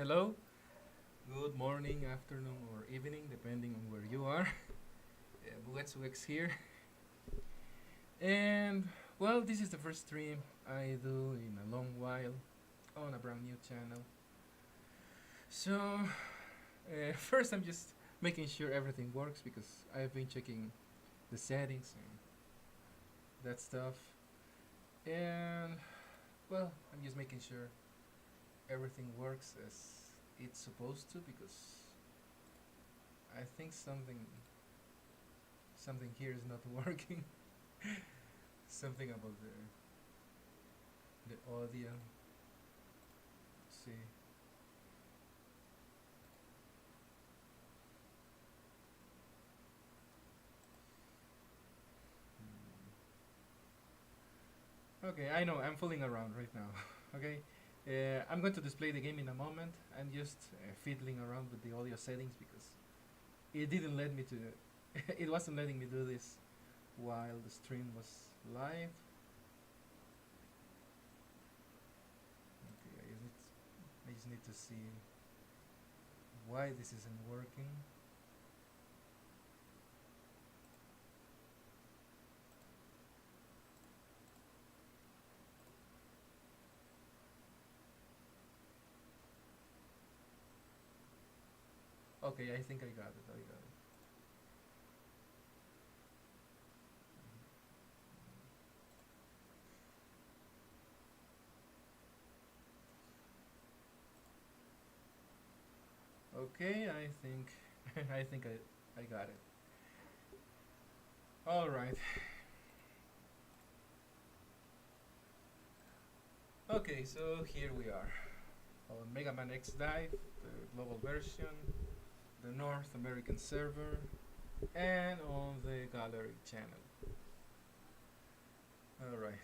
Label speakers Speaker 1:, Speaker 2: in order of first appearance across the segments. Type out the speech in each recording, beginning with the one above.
Speaker 1: Hello, good morning, afternoon, or evening, depending on where you are. Buetsuex here, and well, this is the first stream I do in a long while on a brand new channel. So, first, I'm just making sure everything works because I've been checking the settings and that stuff, and well, I'm just making sure everything works as it's supposed to because I think something here is not working. Something about the audio. Let's see. Okay, I know I'm fooling around right now. Okay, I'm going to display the game in a moment. I'm just fiddling around with the audio settings because it didn't let me to. It wasn't letting me do this while the stream was live. Okay, I just need to see why this isn't working. Okay, I think I got it. I got it. Okay, I think I think I got it. All right. Okay, so here we are on Megaman X DiVE, the global version, the North American server, and on the gallery channel. All right.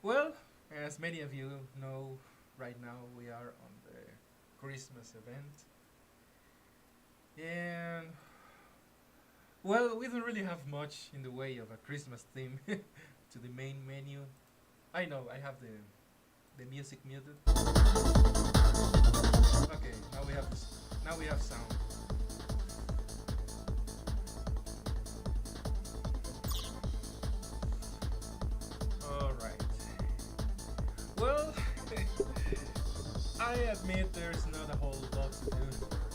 Speaker 1: Well, as many of you know, right now we are on the Christmas event, and well, we don't really have much in the way of a Christmas theme to the main menu. I know I have the music muted. Okay, now we have this. Now we have sound. All right. Well, I admit there's not a whole lot to do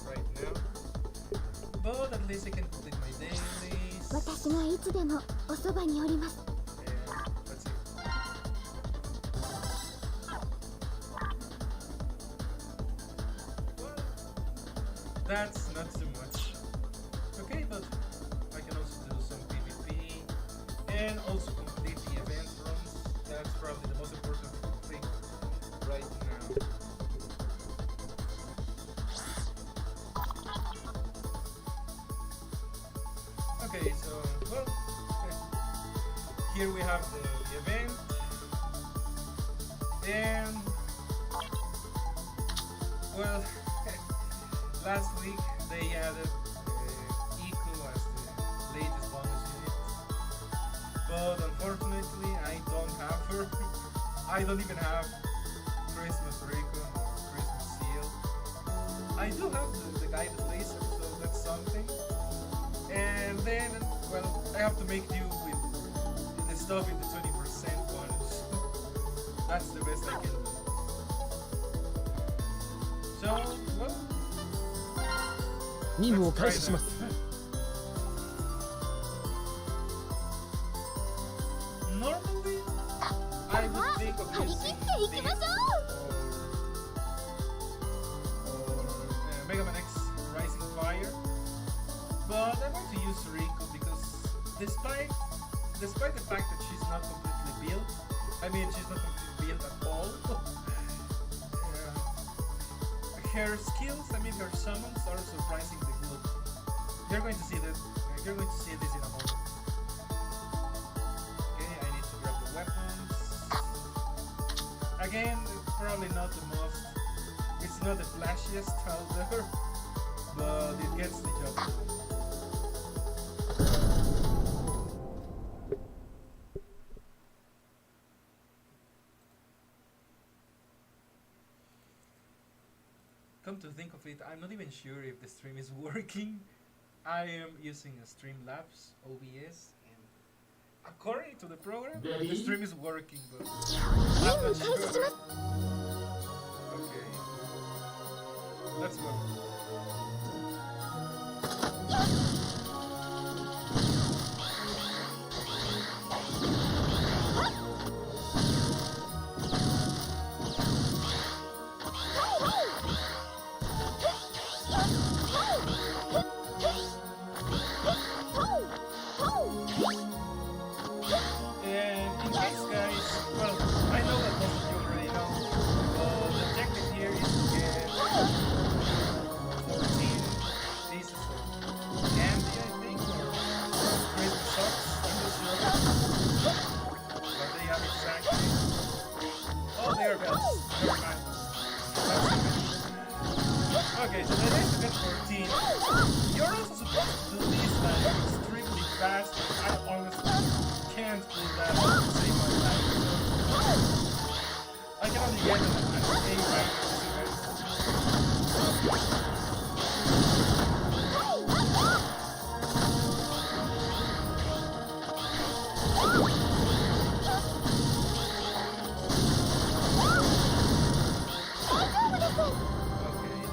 Speaker 1: right now, but at least I can complete my dailies.
Speaker 2: 私がいつでもおそばにおります。
Speaker 1: And let's see. Well, that's not too much. Okay, but I can also do some PvP and also complete the event runs. That's probably the most important thing right now. Okay, so well, here we have the event, and well, last week they added Eco as the latest bonus unit, but unfortunately I don't have her. I don't even have Christmas Rico or Christmas Seal. I do have the guided laser, so that's something. And then, well, I have to make do with the stuff in the 20% bonus. That's the best I can do. So, well,
Speaker 3: 任務を
Speaker 1: let's
Speaker 3: 開
Speaker 1: try
Speaker 3: 始しま
Speaker 1: that.
Speaker 3: す。
Speaker 1: Normally, I would think of
Speaker 2: 張り切
Speaker 1: using
Speaker 2: っていきましょ
Speaker 1: or Megaman X Rising Fire, but I want to use Rico because despite the fact that she's not completely built, I mean she's not completely built at all. Her skills, I mean her summons are surprisingly good. You're going to see that. You're going to see this in a moment. Okay, I need to grab the weapons. Again, probably not the most. It's not the flashiest out there, but it gets the job done. come to think of it, I'm not even sure if the stream is working. I am using a Streamlabs OBS, and according to the program, the stream is working, but I'm not sure. Okay, let's go. Okay, so that is to get 14. You're also supposed to do this like extremely fast, but I honestly can't do that at the same time. I can only get an A rank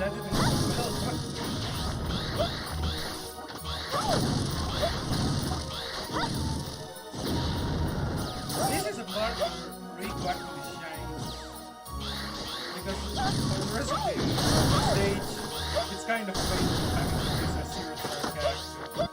Speaker 1: that didn't go well. This is a part where Riku actually shines. Because for the rest of the stage, it's kind of fun having this as zero-star character.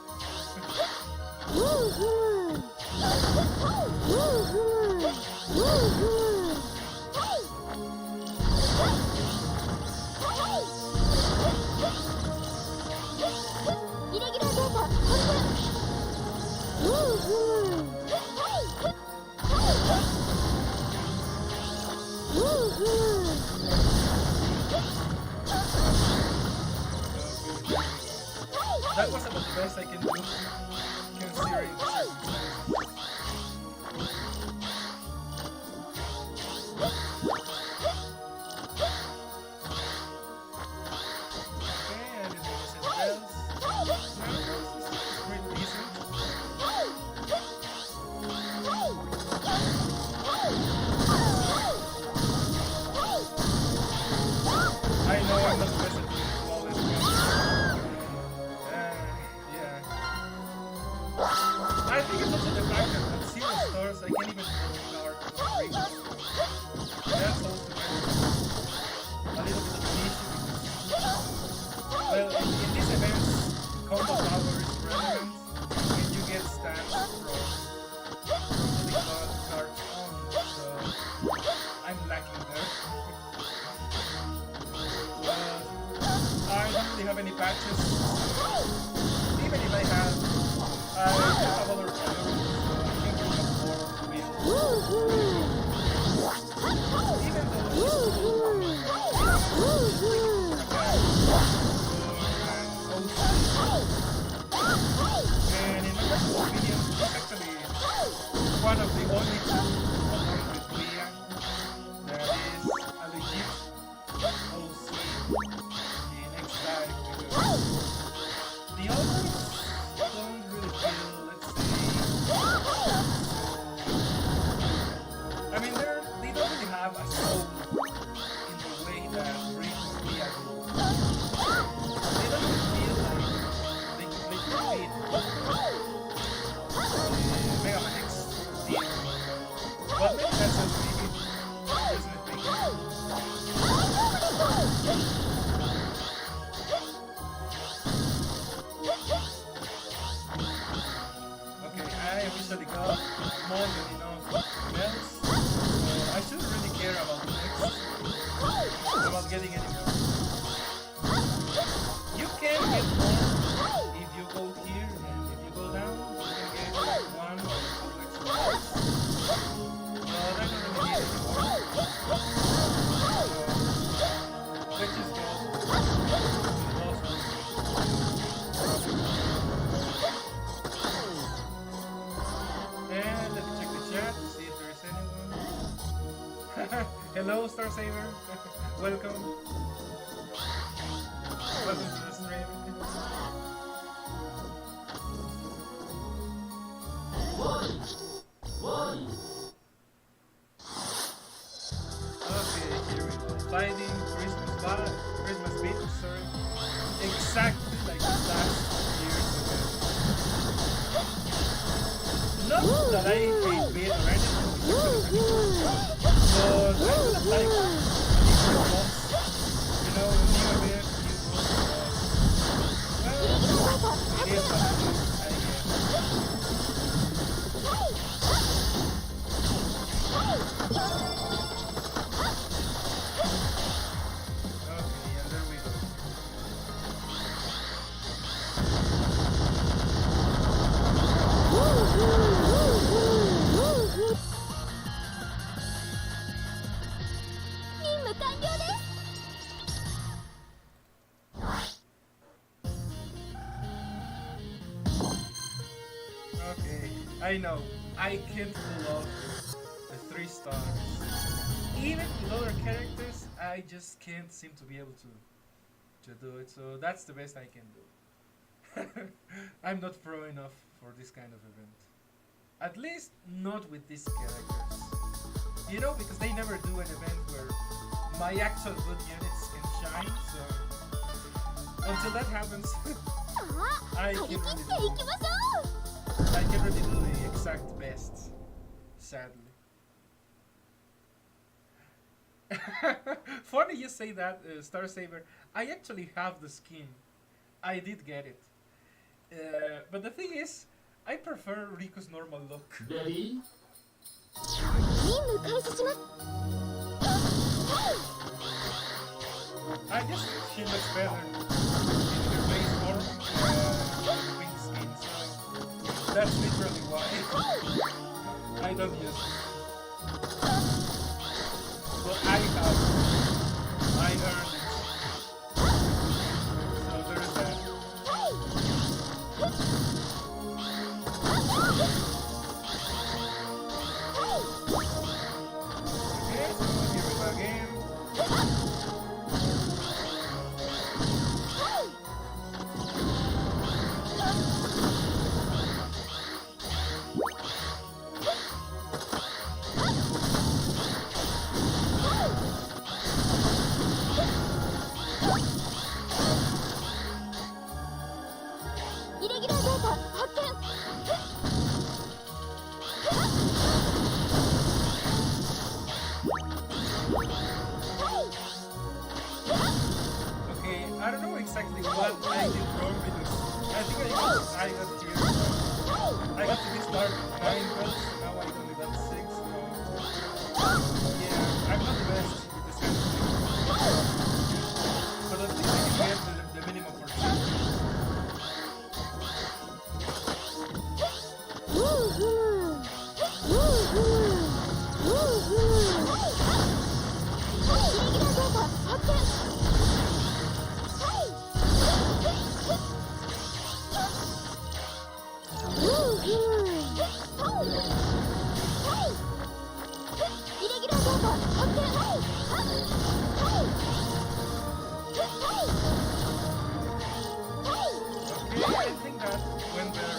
Speaker 1: That was about the best I can do, considering the circumstances. Okay, I didn't notice anything else. It's pretty decent. I know I'm not the best at doing flawless runs. Yeah. I think it's also the fact that at 0 stars I can't even start with rings. That's also a little bit of an issue because, well, in these events, combo power is relevant when you get stats from the cards on, so I'm lacking there. I don't really have any patches. Even if I have, I have other priorities, so I can't really afford to build. Even though and in my personal opinion, it's actually one of the only two, along with Leon, that is a legit OC in X DiVE, because the others don't really feel, let's say, I mean, they don't really have a soul in the way that Rick or Mia do. They don't really feel like they completely fit Megaman X DiVE. But maybe that's just maybe personal thing. Okay, I officially got more than enough medals, so I shouldn't really care about the next, about getting any more. You can get more if you go here, and if you go down, you can get one or two extra stars. But I don't really need any more. Let's just go to the boss room. And let me check the chat to see if there is anyone. Hello, Star Saver. Welcome. welcome to the stream. Okay, here we go. Fighting Christmas beat, sorry. Exactly like last year's event. Not that I hate beat or anything, but I would have liked a different boss. You know, new event, new boss. Well, it is what it is, I guess. Okay, and there we go. Okay, I know. I can't pull off the 3 stars. Even with other characters, I just can't seem to be able to do it. So that's the best I can do. I'm not pro enough for this kind of event. At least not with these characters. You know, because they never do an event where my actual good units can shine. So until that happens, I can really do the exact best, sadly. Funny you say that, Star Saber. I actually have the skin. I did get it. But the thing is, I prefer Riku's normal look.
Speaker 3: Ready?
Speaker 1: I guess she looks better in her base form, wing skin, so that's literally why I don't use it. But I have. I earned it. So there's that. Okay, so here we go again. Okay, I don't know exactly what I did wrong because I think I got here. I got to this dark 9 belts, now I only got 6. So yeah, I'm not the best with this kind of thing. But at least I can get the minimum for sure. Okay, I think that went there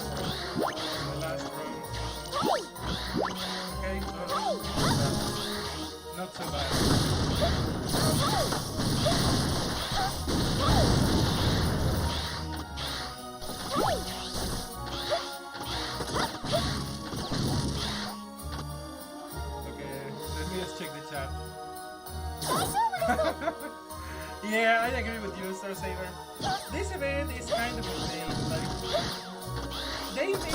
Speaker 1: in the last round. Okay, so not so bad. Okay, let me just check the chat. Yeah, I agree with you, Star Saber. This event is kind of insane. Like, they made it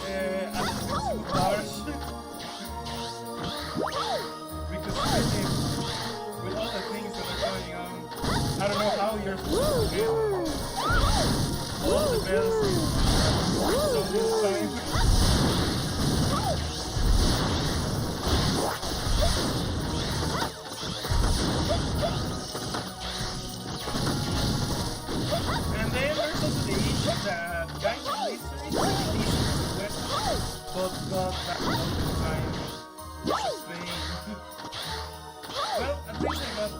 Speaker 1: a little bit too harsh. Because really, with all the things that are going on, I don't know how you're supposed to get all the bells so this time. And then there's also the issue that guys on Blizzard is really easy to win, but got that all the time. Spain. Well, at least I got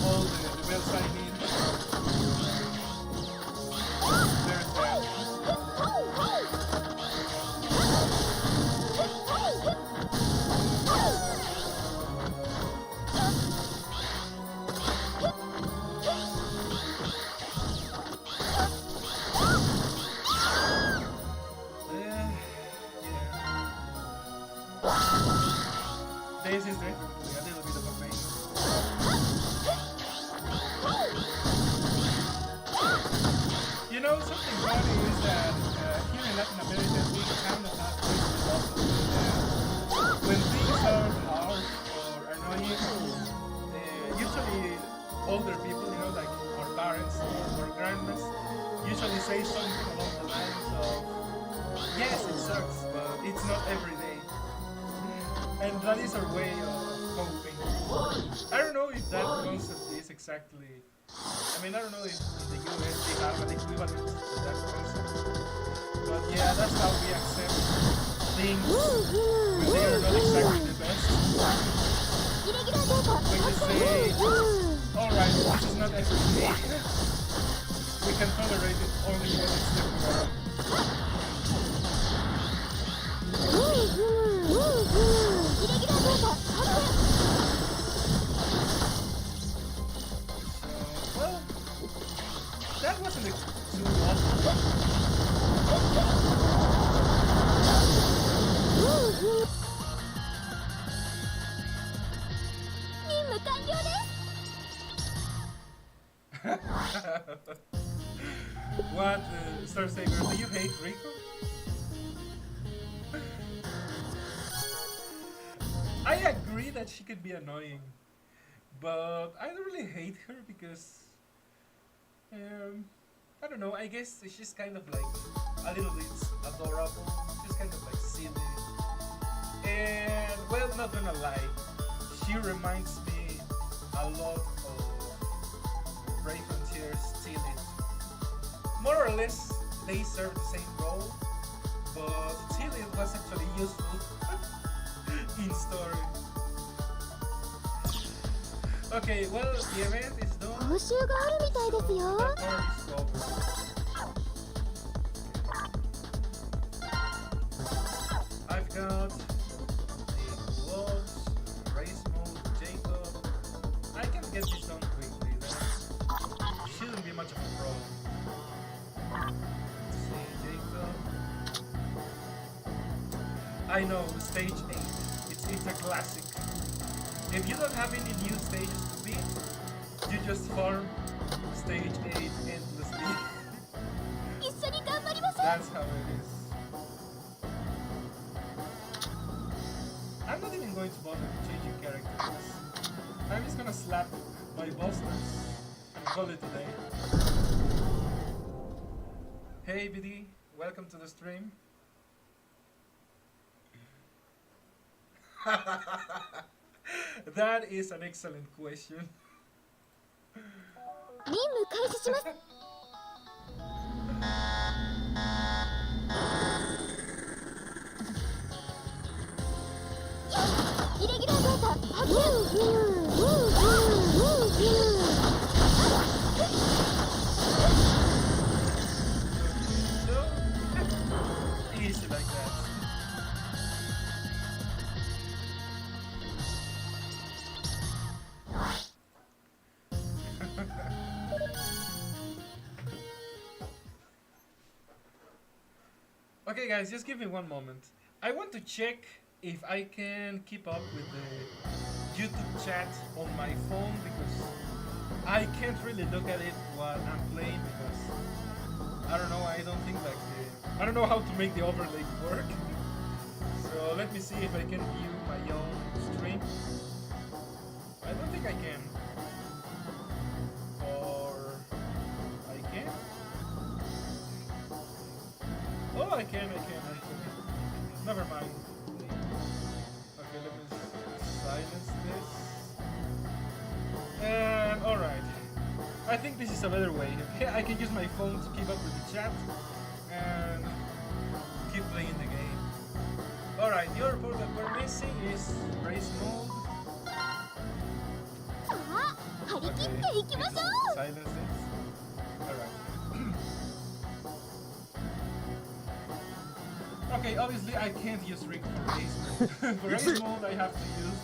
Speaker 1: all the bells I need. something funny is that here in Latin America we kind of have this philosophy that when things are hard or annoying, usually older people, you know, like our parents or our grandmas, usually say something along the lines of, yes, it sucks, but it's not every day. And that is our way of coping. I don't know if that concept is exactly... I mean, I don't know if in the US they have an equivalent to that concept. But yeah, that's how we accept things when they are not exactly the best. We just say, alright, this is not every day. We can tolerate it only when it's temporary. Well, that wasn't too awful. What, Star Saber, do you hate Rico? I agree that she could be annoying, but I don't really hate her because, I don't know, I guess she's kind of like a little bit adorable, she's kind of like silly, and well, not gonna lie, she reminds me a lot of Brave Frontiers Steal It. More or less, they serve the same role, but Steal It was actually useful in story. Okay, well, the event is done. The part is over. I've got the gloves, race mode, Jacob. I can get this done quickly. That shouldn't be much of a problem. Let's see, Jacob. I know, stage 8. It's a classic. If you don't have any new stages to beat, you just farm stage 8 endlessly. That's how it is. I'm not even going to bother changing characters. I'm just gonna slap my bosses and call it a day. Hey BD, welcome to the stream. That is an excellent question. Easy like that. Okay guys, just give me one moment. I want to check if I can keep up with the YouTube chat on my phone because I can't really look at it while I'm playing because I don't know, I don't think like I don't know how to make the overlay work. So let me see if I can view my own stream. I don't think I can. Or I can? Oh, I can. Never mind. Okay, let me silence this. And alright. I think this is a better way. Okay, I can use my phone to keep up with the chat and keep playing the game. Alright, the other part that we're missing is race mode. Okay, silence it. Alright. Okay, obviously I can't use Rick for race mode. For race mode I have to use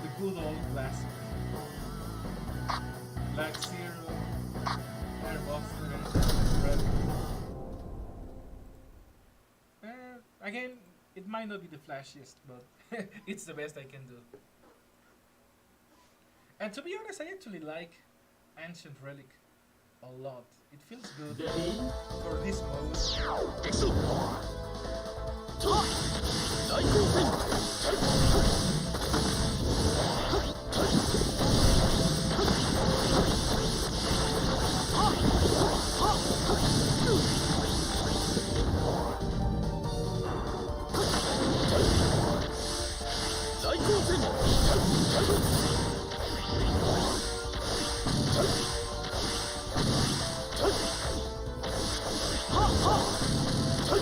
Speaker 1: the good old classic. Black Zero, Air Buster, and Red. Again, it might not be the flashiest, but it's the best I can do. And to be honest, I actually like Ancient Relic. a lot. It feels good for this mode.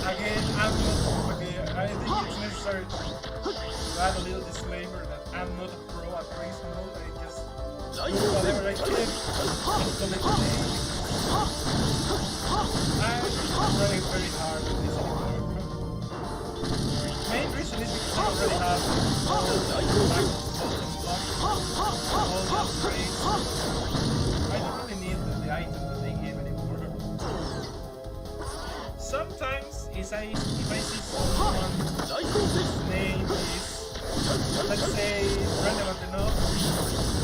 Speaker 1: Again, I'm not, okay, I think it's necessary to add a little disclaimer that I'm not a pro at race mode. I just do whatever I can and collect names. I'm running very hard at this anymore. Main reason is because I already have all the background all the upgrades. I don't really need the item that they give anymore. Sometimes if I see someone whose name is, let's say, relevant enough,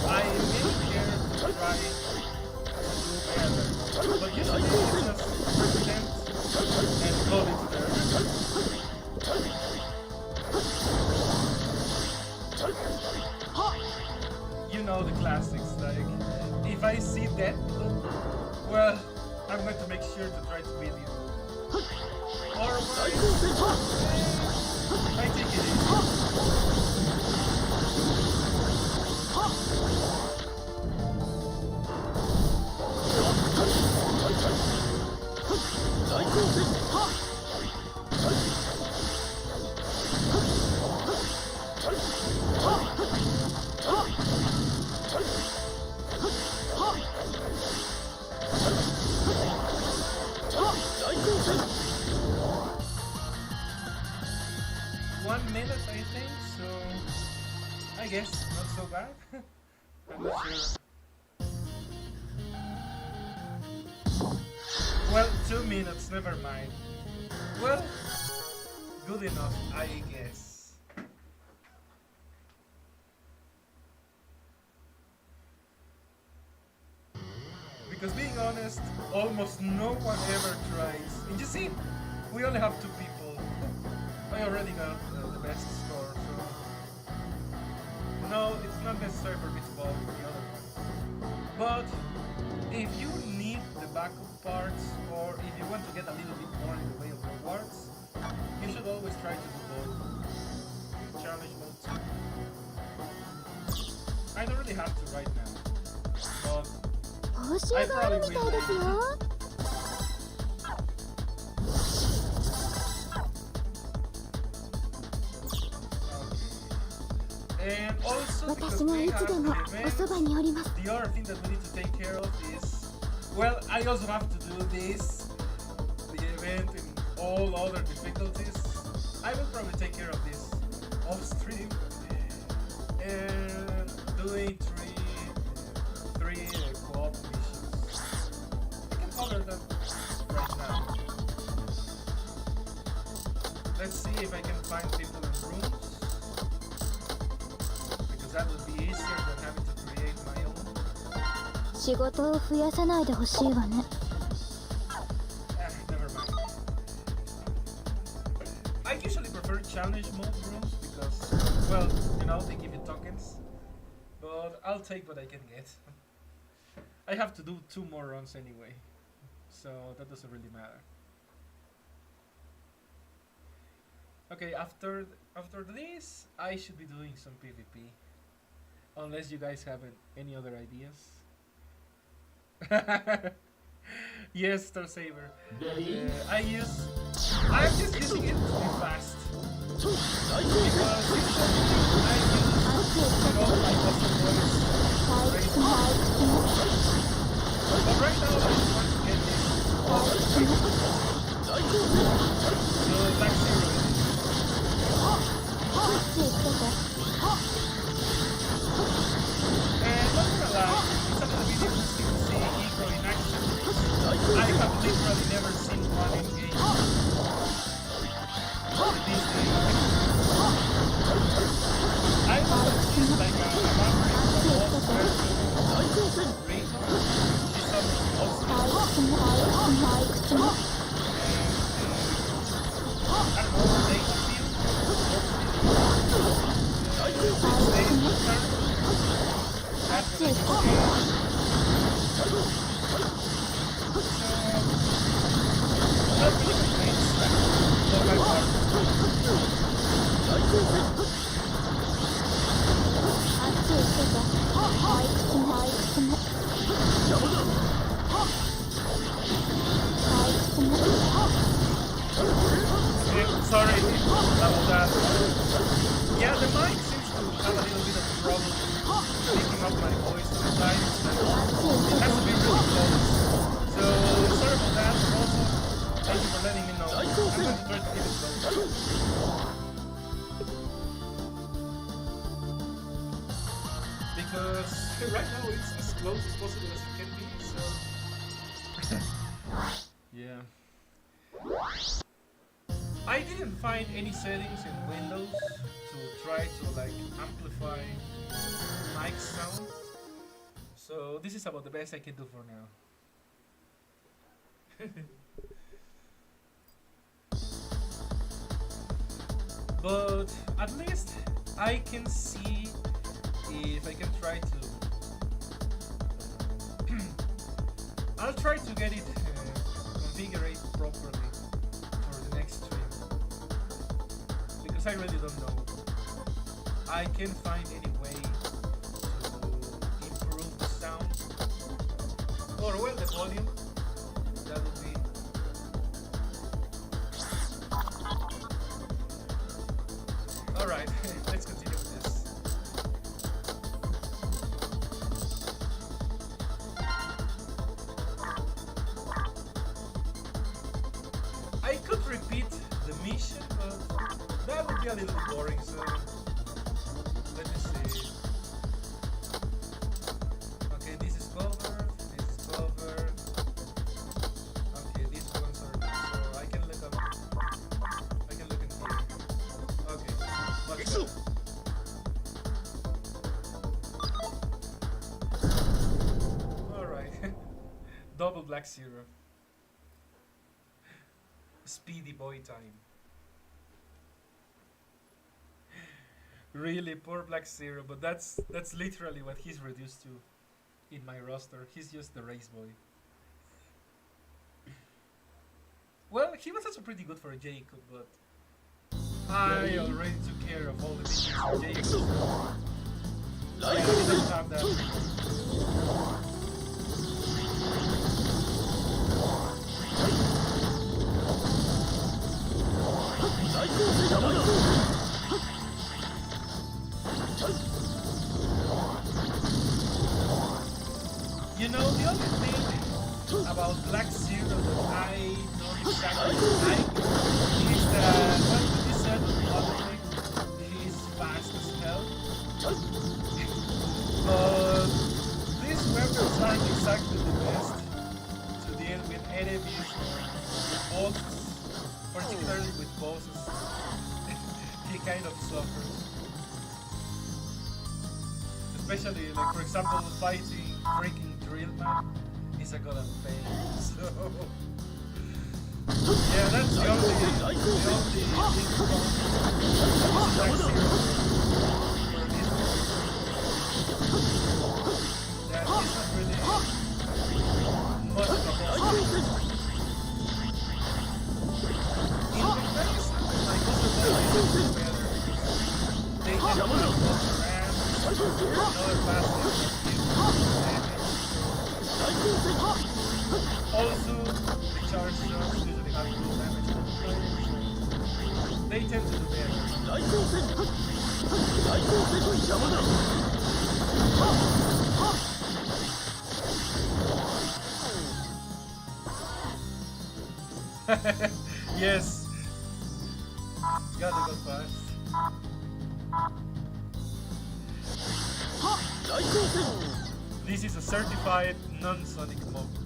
Speaker 1: I may care to try to do better. But usually it's just pretend and call it there. You know the classics, like, if I see that, well, I'm going to make sure to try to beat you. Otherwise, I think it is. Minute, I think, so I guess not so bad. I'm not sure. Well, 2 minutes, never mind. Well, good enough, I guess. Because being honest, almost no one ever tries. And you see, we only have 2 people. I already got the best score, so no, it's not necessary for me to follow the other one. But if you need the backup parts, or if you want to get a little bit more in the way of rewards, you should always try to do both. Challenge mode too. I don't really have to right now, but I probably will. And also, because we have the event, the other thing that we need to take care of is, well, I also have to do this, the event and all other difficulties. I will probably take care of this off stream and doing three co-op missions. I can cover them right now. Let's see if I can find people in rooms. That would be easier than having to create my own.
Speaker 2: 仕事を増やさないでほしいわね。
Speaker 1: Never mind. I usually prefer challenge mode rooms because, well, you know, they give you tokens. But I'll take what I can get. I have to do 2 more runs anyway, so that doesn't really matter. Okay, after this, I should be doing some PvP. Unless you guys have any other ideas. Yes, Star Saber. I'm just using it to be fast. Because usually I use my custom voice. But right now I just want to get this. So that's and not gonna lie, some of the videos you see Eco in action, I have literally never seen one in game. These days. I know that she's like a
Speaker 2: ちへ行くか。
Speaker 1: Not really complaints for my part.
Speaker 2: あっちへ行くぞ。退屈ね。退屈ね。退屈ね。
Speaker 1: Sorry about that. Yeah, the mic seems to have a little bit of trouble picking up my voice sometimes. It has to be really close. So sorry about that. Also, thank you for letting me know. I'm going to try to keep it close. Because right now it's as close as possible as it can be, so yeah. I didn't find any settings in Windows to try to like amplify mic sound, so this is about the best I can do for now. But at least I can see if I can try to I'll try to get it configured properly for the next stream, because I really don't know. I can't find any way to improve the sound, or well, the volume. That would be. Alright, let's continue with this. I could repeat the mission, but that would be a little bit boring, so let me see. Okay, this is covered, this is covered. Okay, these ones are not, so I can look up, I can look in here. Okay, much better. Alright, double Black Zero. Speedy boy time. Really, poor Black Zero, but that's literally what he's reduced to in my roster. He's just the race boy. Well, he was also pretty good for Jacob, but I already took care of all the missions for Jacob. I didn't have that. You know, the other thing about Black Zero that I don't exactly like is that, well, you said the other thing, he's fast as hell. But these weapons aren't exactly the best to deal with enemies or with bosses, particularly with bosses. He kind of suffers. Especially, like, for example, fighting freaking Drill Man is a god of pain. So yeah, that's the only thing wrong with Black Zero for this one. That he's not really much of a boss. In comparison, like other bosses are better. They can move around, another faster. Also, the charge shots usually have good damage to the players. They tend to do better. Yes. Gotta go fast. This is a certified non-sonic moment.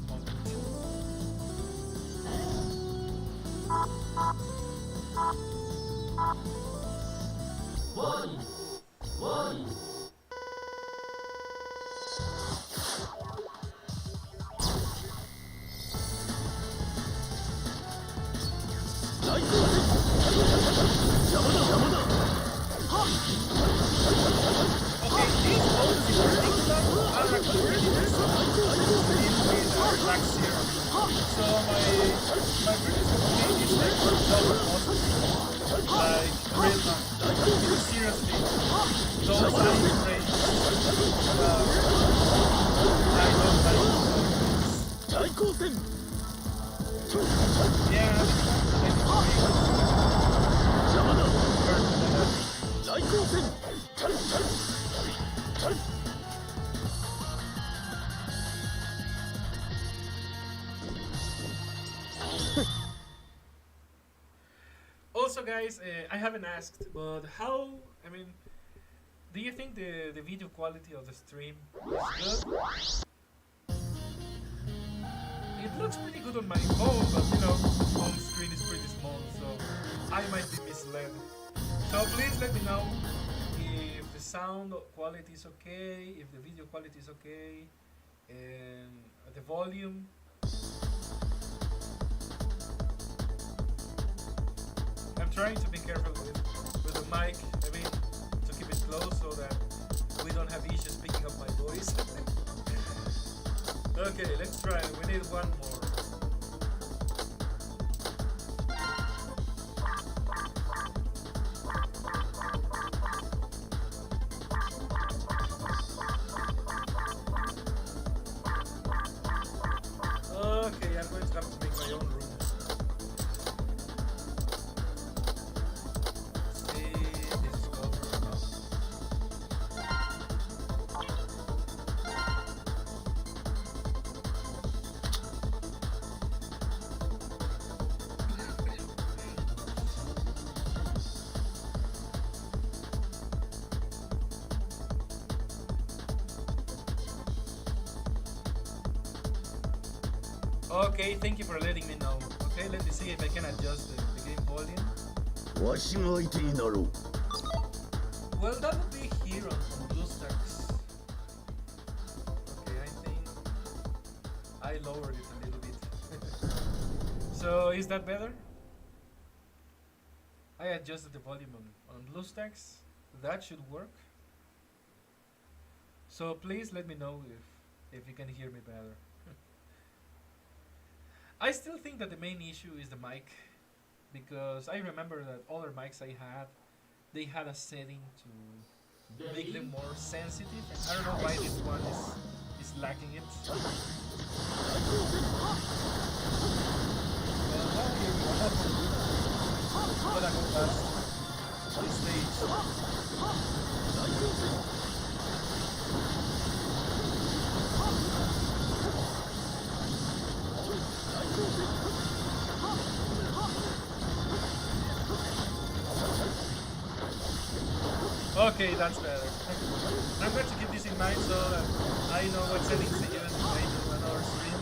Speaker 1: Okay, these boats in particular So my previous main is like for double monsters, like real man. Because seriously, those anime frames, I don't like them. Yeah, I also, guys, I haven't asked, but how? I mean, do you think the video quality of the stream is good? It looks pretty good on my phone, but you know, home screen is pretty small, so I might be misled. So please let me know if the sound quality is okay, if the video quality is okay, and the volume. I'm trying to be careful with the mic, I mean, to keep it close so that we don't have issues picking up my voice. Okay, let's try. We need one more. Okay, I'm going to have to make my own room. See, this is covered now. Okay, thank you for letting me know. Okay, let me see if I can adjust the game volume. Well, that would be here on BlueStacks. Okay, I think I lowered it a little bit. So, is that better? I adjusted the volume on BlueStacks. That should work. So please let me know if you can hear me better. I still think that the main issue is the mic, because I remember that other mics I had, they had a setting to make them more sensitive. I don't know why this one is lacking it. Well, here we go. I'm gonna go past this stage. Okay, that's better. I'm going to keep this in mind so that I know what settings to use in my another stream.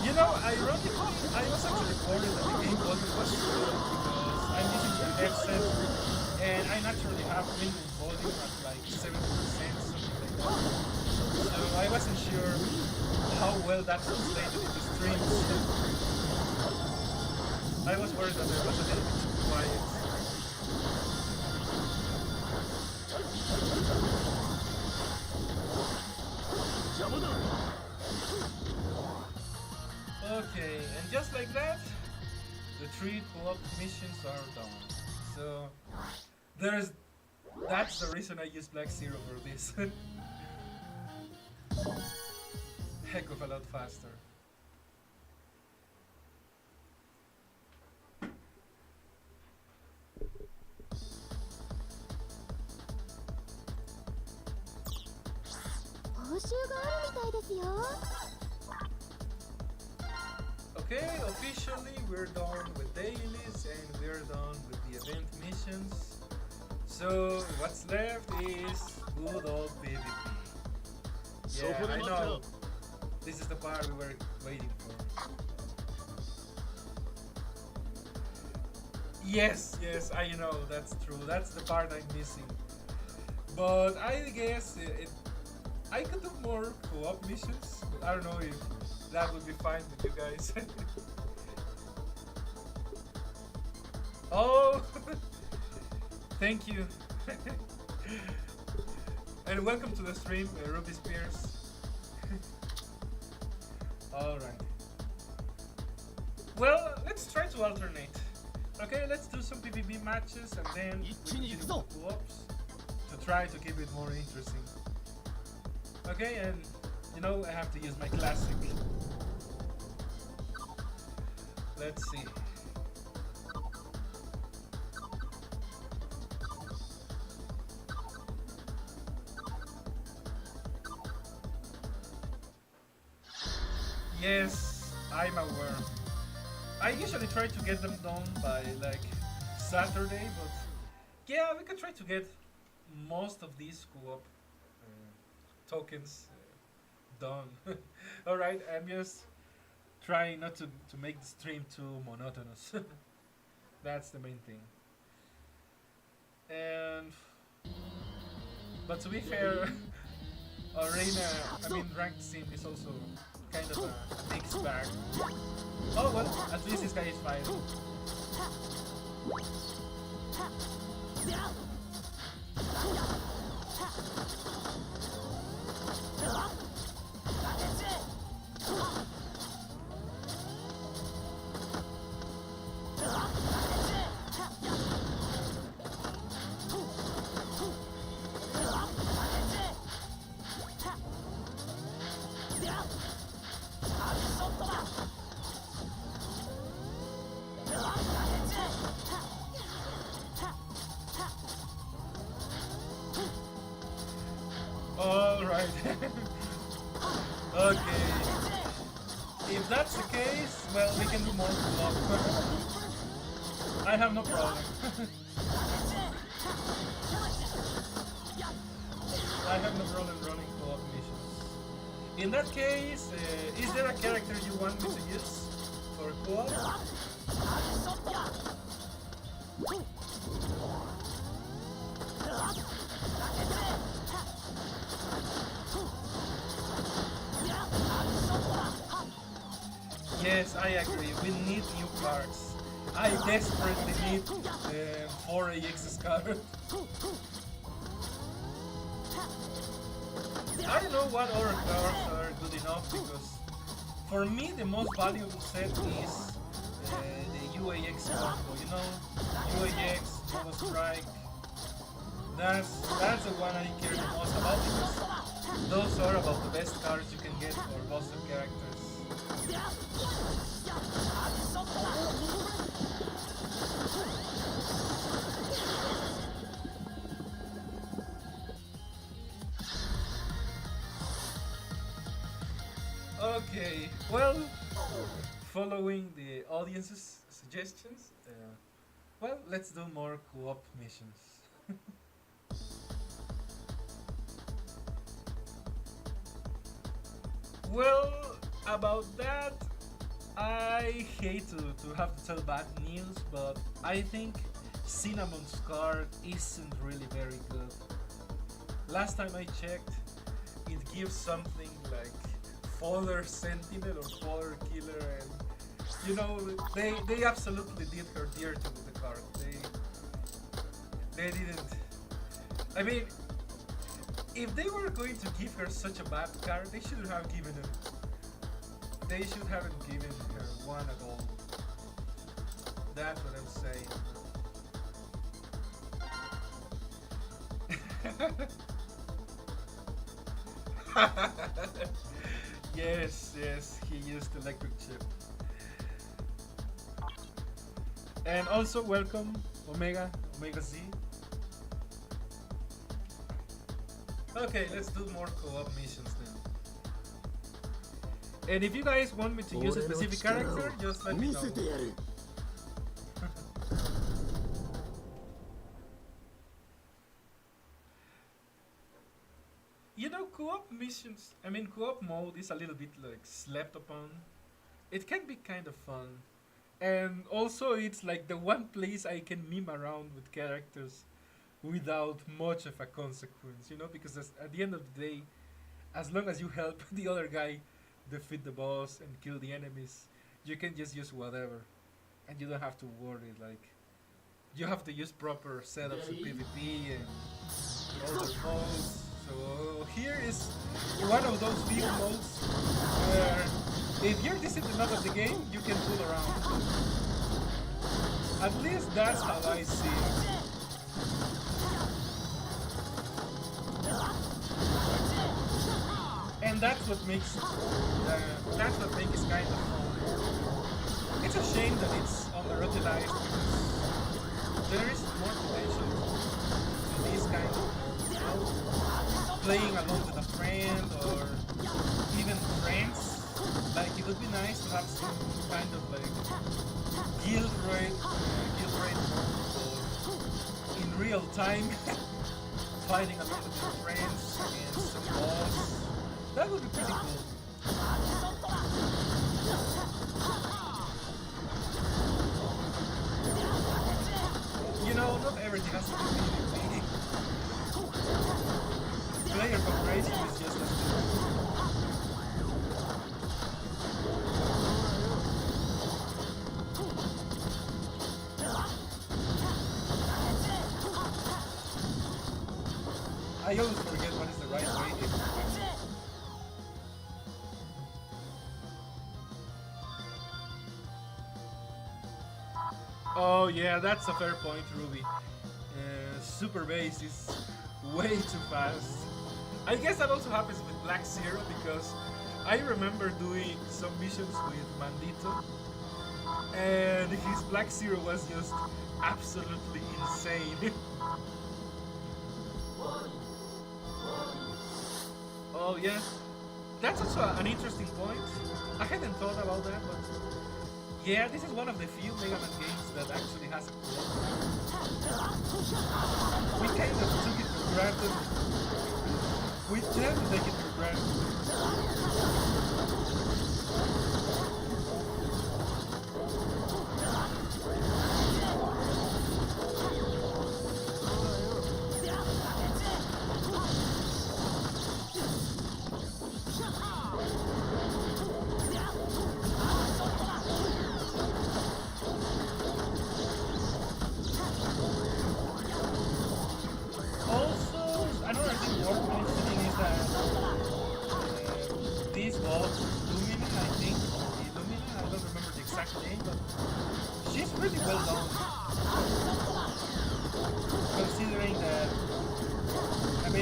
Speaker 1: You know, ironically, I was actually worried that the game volume was slow because I'm using the headset and I naturally have minimum volume at like 70%, something like that. So I wasn't sure how well that translated into streams. I was worried that there was a little bit too quiet. Okay, and just like that, the 3 co-op missions are done. So that's the reason I use Black Zero for this. Heck of a lot faster. Okay, officially we're done with dailies and we're done with the event missions. So what's left is good old PvP. Yeah, I know. This is the part we were waiting for. Yes, I know, that's true. That's the part I'm missing. But I guess I could do more co-op missions. But I don't know if that would be fine with you guys. Oh, thank you. And welcome to the stream, Ruby Spears. Alright. Well, let's try to alternate. Okay, let's do some PvP matches and then we continue with co-ops to try to keep it more interesting. Okay, and you know I have to use my classic. Let's see. Yes, I'm aware. I usually try to get them done by like Saturday, but yeah, we can try to get most of these co-op tokens done. Alright, I'm just trying not to make the stream too monotonous. That's the main thing. And but to be fair, arena, I mean ranked sim is also kind of a mixed bag. Oh well, at least this guy is fighting. Alright. Okay. If that's the case, well, we can do more co-op. I have no problem. I have no problem running co-op missions. In that case, is there a character you want me to use for co-op? Yes, I agree. We need new cards. I desperately need 4 AX cards. I don't know what other cards are good enough because for me the most valuable set is the UAX combo. You know, UAX, Nova Strike. That's the one I care the most about because those are about the best cards you can get for boss characters. Okay, well, following the audience's suggestions, well, let's do more co-op missions. Well, about that, I hate to have to tell bad news, but I think Cinnamon's card isn't really very good. Last time I checked, it gives something like Fodder Sentinel or Fodder Killer, and you know, they absolutely did her dirty with the card. They didn't. I mean, if they were going to give her such a bad card, they should have given her. They should haven't given her one at all. That's what I'm saying. Yes, he used electric chip. And also welcome Omega Z. Okay, let's do more co-op missions then. And if you guys want me to use a specific character, just let me know. You know, co-op missions, I mean co-op mode is a little bit like slept upon. It can be kind of fun. And also it's like the one place I can meme around with characters without much of a consequence, you know, because at the end of the day, as long as you help the other guy defeat the boss and kill the enemies, you can just use whatever. And you don't have to worry like you have to use proper setups in PvP and other modes. So here is one of those few modes where if you're decent enough at the game, you can fool around. At least that's how I see it. And that's what makes it kind of fun. It's a shame that it's underutilized because there is more potential to this kind of, you know, playing along with a friend or even friends. Like it would be nice to have some kind of like guild raid mode or in real time fighting along with your friends against some boss. That would be pretty cool. You know, not everything has to be PvP. Player cooperation is just as good. I always forget what is the right way. Oh yeah, that's a fair point, Ruby. Super base is way too fast. I guess that also happens with Black Zero because I remember doing some missions with Mandito and his Black Zero was just absolutely insane. Oh yeah, that's also an interesting point. I hadn't thought about that, but yeah, this is one of the few Megaman games that actually has a plot. We kind of took it for granted. We tend to take it for granted.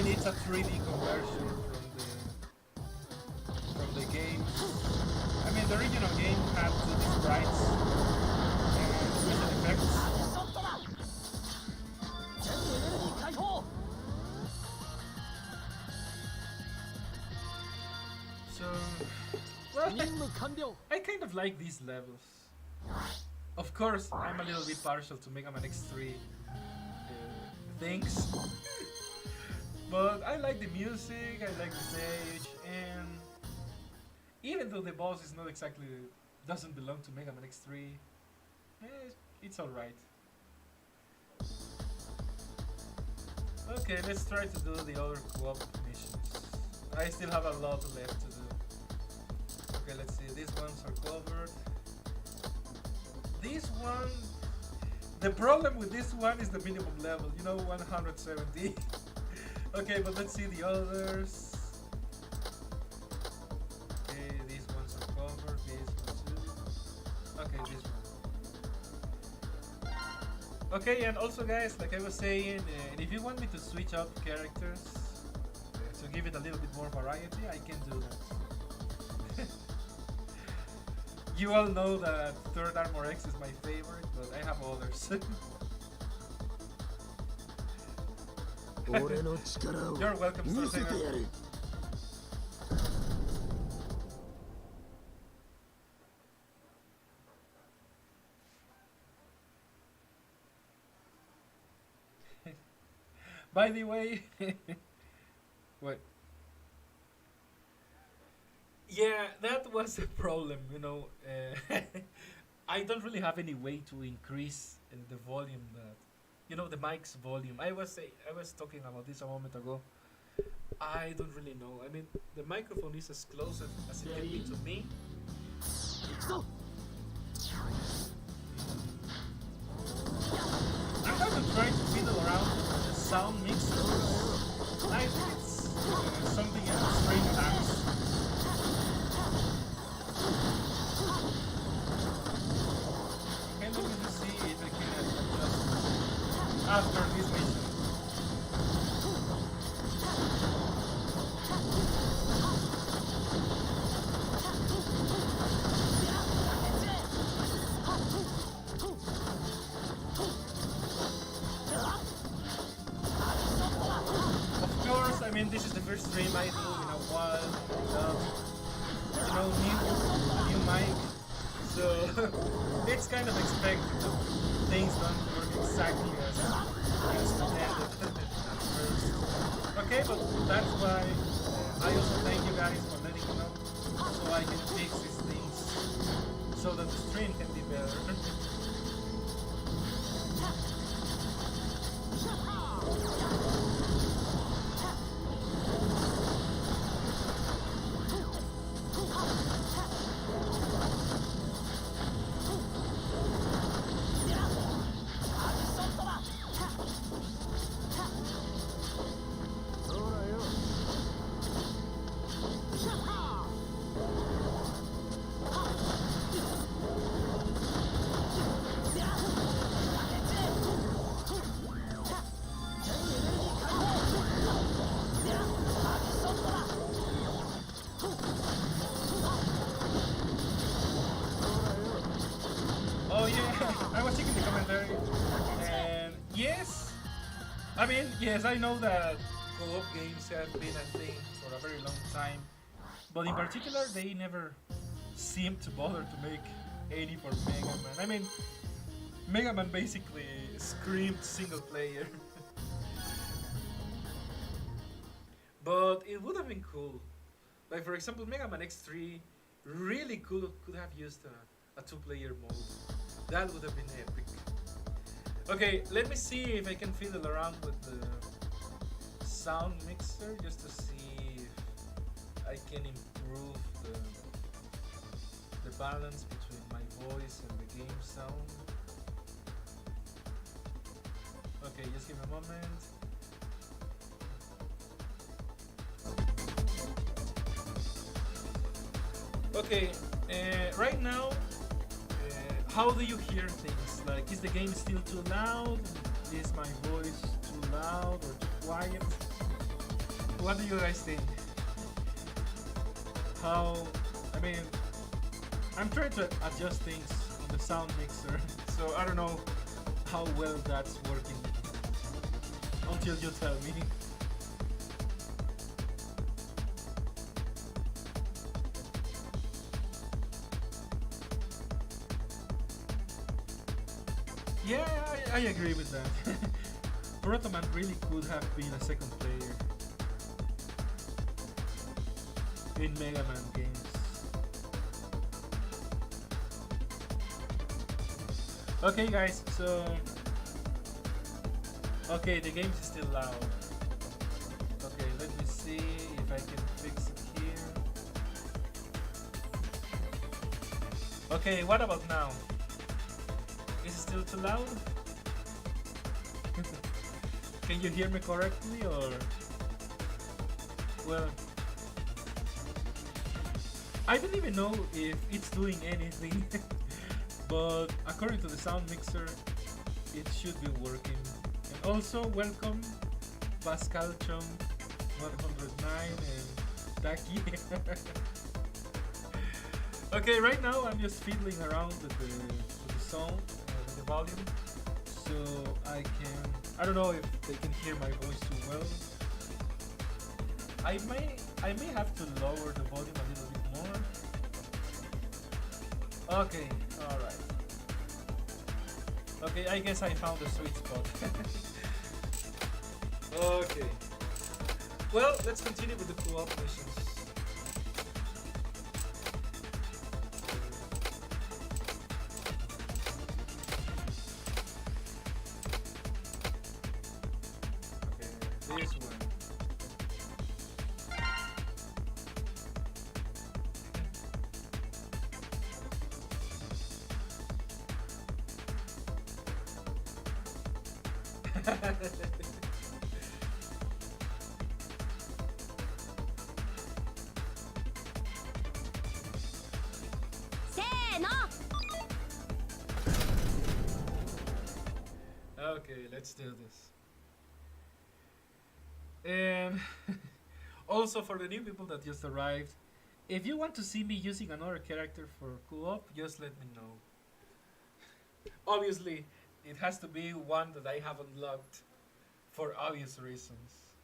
Speaker 1: It's a 3D conversion from the game. I mean, the original game had 2D sprites and special effects. So, well, I kind of like these levels. Of course, I'm a little bit partial to Megaman X 3 things. But I like the music, I like the stage, and even though the boss is not exactly, doesn't belong to Megaman X3, it's alright. Okay, let's try to do the other co-op missions. I still have a lot left to do. Okay, let's see, these ones are covered. This one, the problem with this one is the minimum level, you know, 170. Okay, but let's see the others. Okay, these ones are covered, these ones too. Okay, this one. Okay, and also guys, like I was saying, if you want me to switch out characters to give it a little bit more variety, I can do that. You all know that Third Armor X is my favorite, but I have others. You're welcome, Starsinger. By the way, what? Yeah, that was a problem, you know. I don't really have any way to increase the volume that, you know, the mic's volume. I was talking about this a moment ago. I don't really know. I mean, the microphone is as close as it can be to me. first stream I do in a while. New mic. So it's kind of expected that things don't work exactly as intended at first. Okay, but that's why I also thank you guys for letting me know, so I can fix these things so that the stream can be better. Yes, I know that co-op games have been a thing for a very long time, but in particular, they never seem to bother to make any for Mega Man. I mean, Mega Man basically screamed single player. But it would have been cool. Like, for example, Mega Man X 3 really could have used a two-player mode. That would have been epic. Okay, let me see if I can fiddle around with the sound mixer just to see if I can improve the balance between my voice and the game sound. Okay, just give me a moment. Okay, right now, how do you hear things? Like, is the game still too loud? Is my voice too loud or too quiet? What do you guys think? I mean, I'm trying to adjust things on the sound mixer, so I don't know how well that's working until you tell me. Yeah, I agree with that. Protoman really could have been a second player in Mega Man games. Okay guys, so... Okay, the game is still loud. Okay, let me see if I can fix it here. Okay, what about now? Is it still too loud? Can you hear me correctly or... Well... I don't even know if it's doing anything. But according to the sound mixer, it should be working. And also, welcome Pascal Chum 109 and Taki. Okay, right now I'm just fiddling around with the sound and the volume, so I don't know if they can hear my voice too well. I may have to lower the volume a little bit more. Okay, alright. Okay, I guess I found the sweet spot. Okay. Well, let's continue with the co-op missions. Okay, this one. Okay, let's do this. And also for the new people that just arrived, if you want to see me using another character for co-op, just let me know. Obviously, it has to be one that I have unlocked for obvious reasons.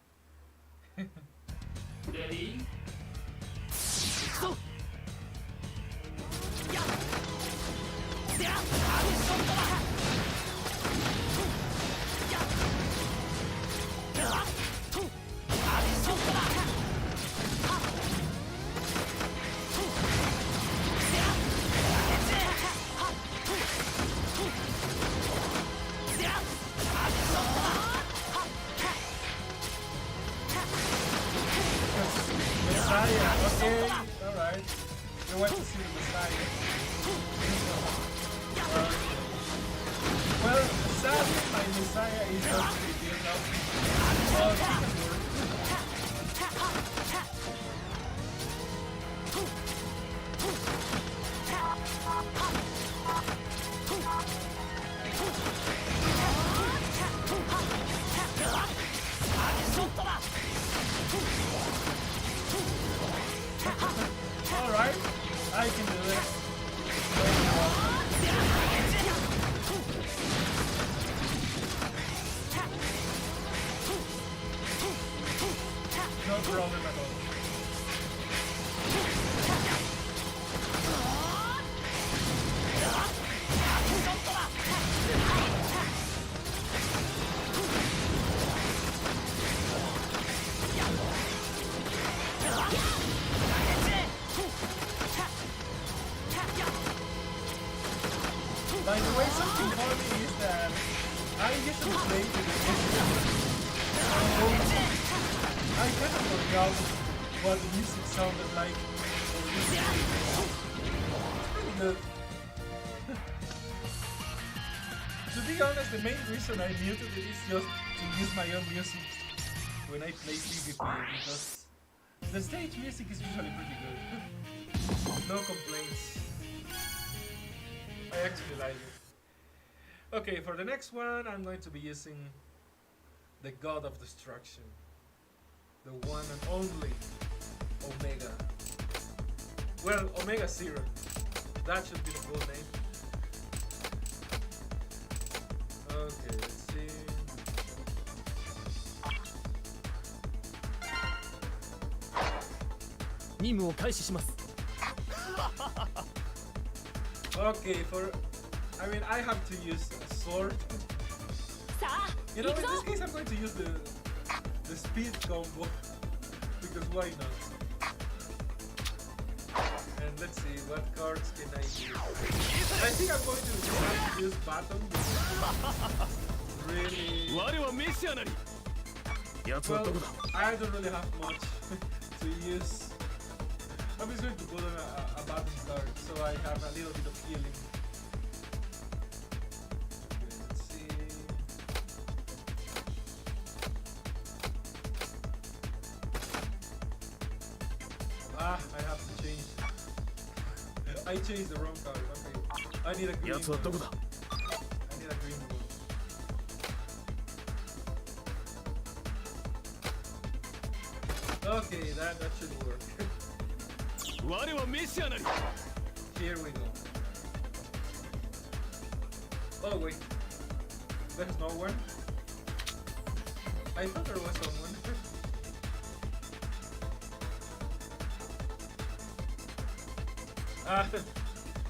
Speaker 3: Ready?
Speaker 1: Messiah, okay, alright. You want to see the Messiah. Well, sadly, my Messiah is not really built up. But it can work. Alright, I can do it. No problem at all. By the way, something funny is that I usually play with the instrument. I kind of forgot what the music sounded like. It's pretty good. To be honest, the main reason I muted it is just to use my own music when I play PvP, because the stage music is usually pretty good. No complaints. I actually like it. Okay, for the next one, I'm going to be using the God of Destruction. The one and only Omega. Well, Omega Zero. That should be the full name. Okay, let's see. Okay, I mean, I have to use a sword. You know, in this case, I'm going to use the speed combo because why not? And let's see, what cards can I use? I think I'm going to have to use Baton. Really? Well, I don't really have much to use. I'm just going to put on a Baton card so I have a little bit of healing. Okay, let's see. I have to change. I changed the wrong card. Okay. I need a green one. I need a green one. Okay, that should work. Here we go. Oh wait. There's no one? I thought there was someone.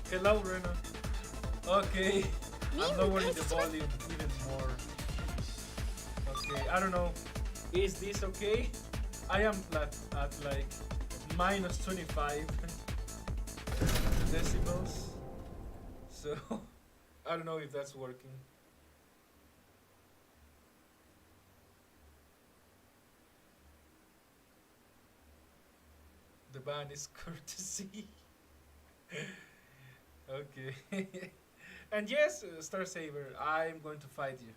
Speaker 1: Hello Rena. Okay, I'm lowering the volume even more. Okay, I don't know. Is this okay? I am at like minus 25 decibels. So, I don't know if that's working. The ban is courtesy. Okay. And yes, Star Saber, I'm going to fight you.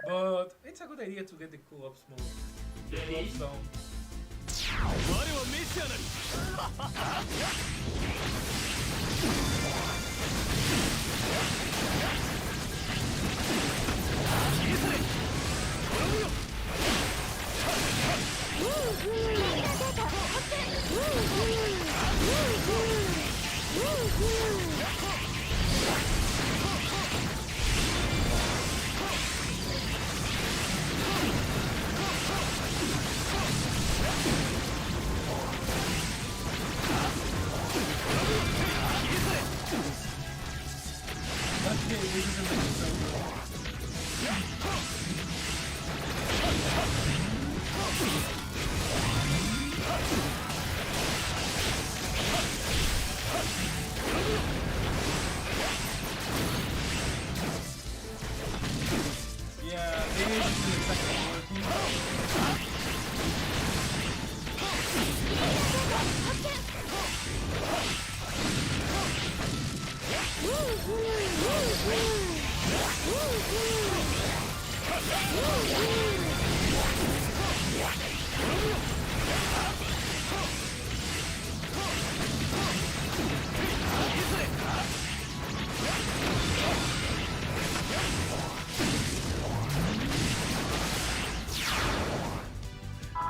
Speaker 1: But it's a good idea to get the co-op mode. The co-op zone.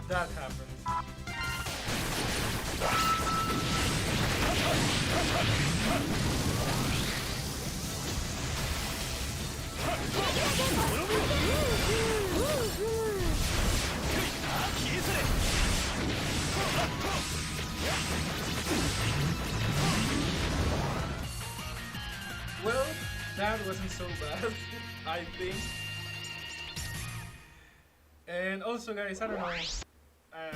Speaker 1: That happened. Well, that wasn't so bad, I think. And also, guys, I don't know.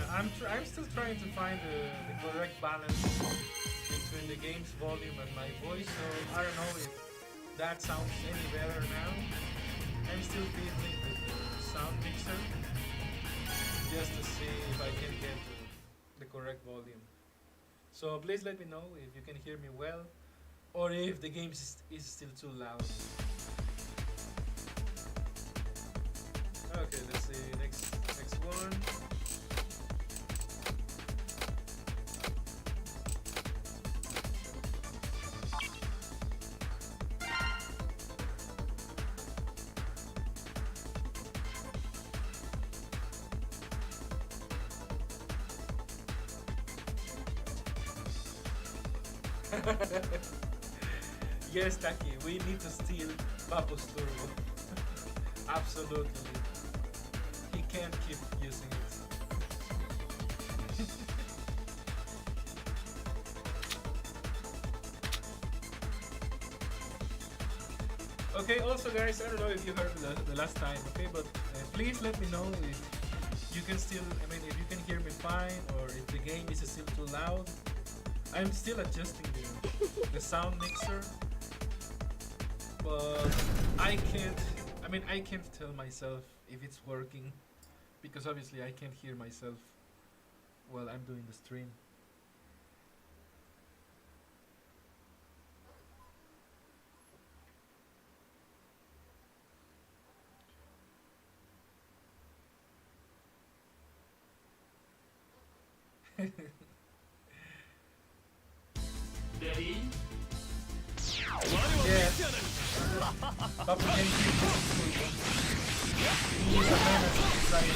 Speaker 1: I'm still trying to find the correct balance between the game's volume and my voice. So I don't know if that sounds any better now. I'm still fiddling with the sound mixer just to see if I can get the correct volume. So please let me know if you can hear me well, or if the game is still too loud. Okay, let's see next one. Yes, Taki, we need to steal Papo's Turbo. Absolutely. He can't keep using it. Okay, also guys, I don't know if you heard the last time, okay, but please let me know if you can still, if you can hear me fine, or if the game is still too loud. I'm still adjusting the sound mixer, but I can't tell myself if it's working, because obviously I can't hear myself while I'm doing the stream.
Speaker 3: Ready?
Speaker 1: Yes. Papa can keep this. He is a menace to society.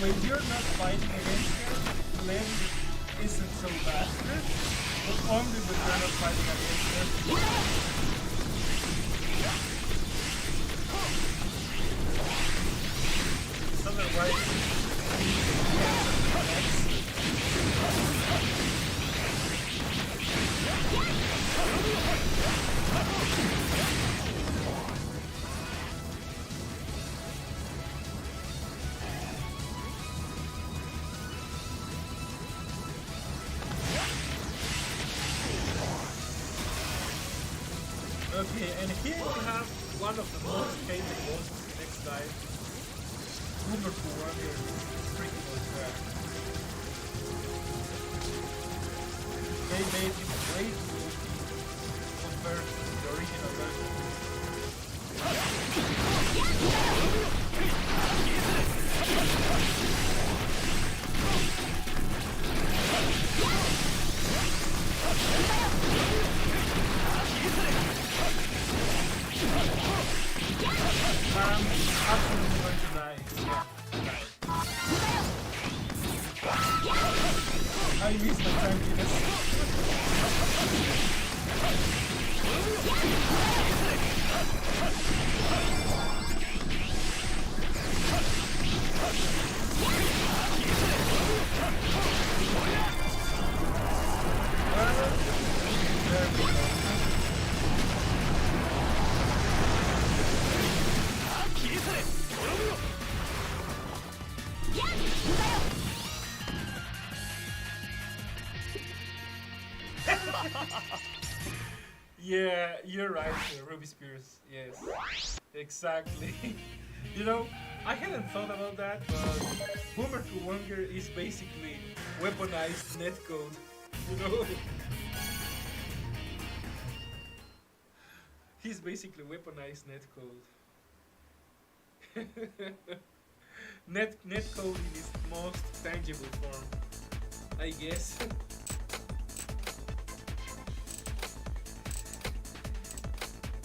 Speaker 1: When you're not fighting against her, Glenn isn't so bad. But only when you're not fighting against her. Otherwise, okay, and here we have one of the most hated bosses in X DiVE. Boomer Warrior is pretty much bad. They made him way too OP compared to the original version. absolutely going to die. Yeah. I miss my tankiness. There we go. Yeah, you're right, Ruby Spears. Yes, exactly. You know, I hadn't thought about that, but Boomer Kuwanger is basically weaponized netcode. You know, he's basically weaponized netcode. Netcode in its most tangible form, I guess.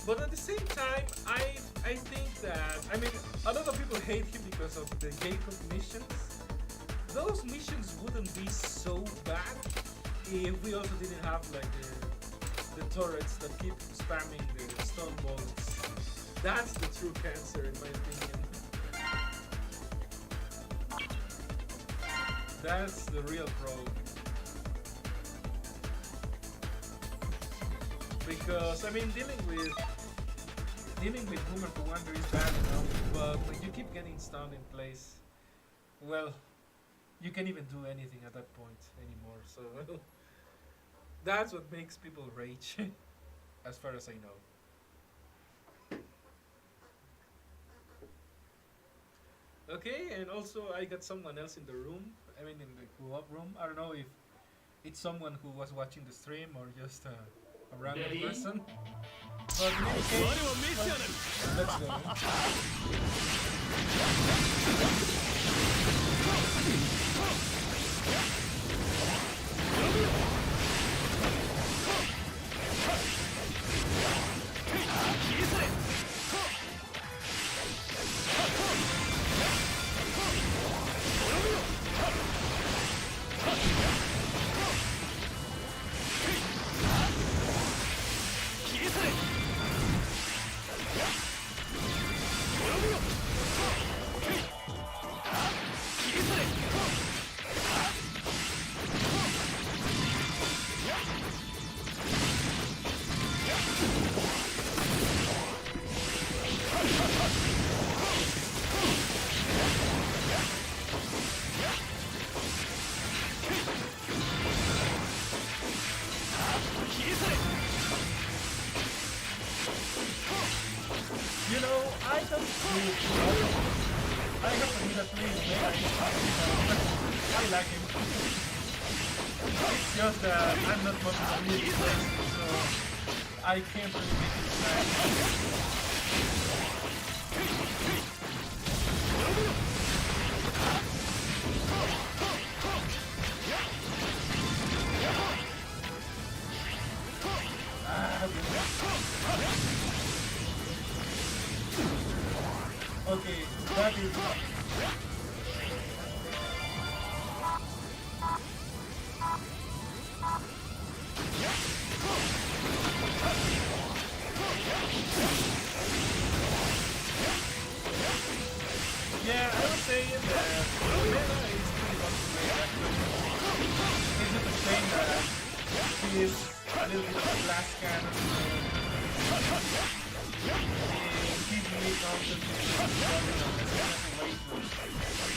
Speaker 1: But at the same time, I think that, I mean, a lot of people hate him because of the Jacob missions. Those missions wouldn't be so bad if we also didn't have like the turrets that keep spamming the stun bullets. That's the true cancer in my opinion. That's the real problem. Because I mean, dealing with Boomer Kuwanger is bad enough, but when you keep getting stunned in place, well, you can't even do anything at that point anymore. So that's what makes people rage, as far as I know. Okay, and also I got someone else in the room. I mean, in the co-op room. I don't know if it's someone who was watching the stream or just a random person. But in any case, let's go. You know, I don't see I have to admit that plays Megaman. I like him. It's just that I'm not much of a music player, so I can't really make it back. Okay, that is yeah, I would say that Meta is pretty much great actually. It's just a shame that he is a little bit of a glass cannon. He's really constantly struggling on this kind of way to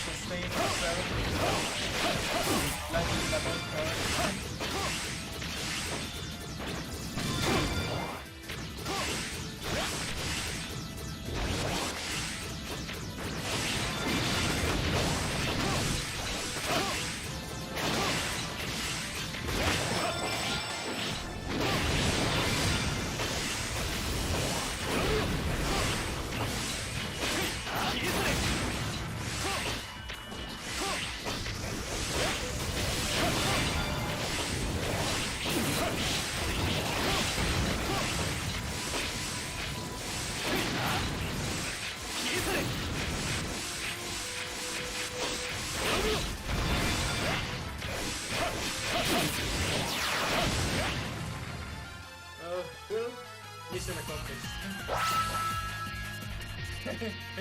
Speaker 1: sustain himself. Like with the whole card.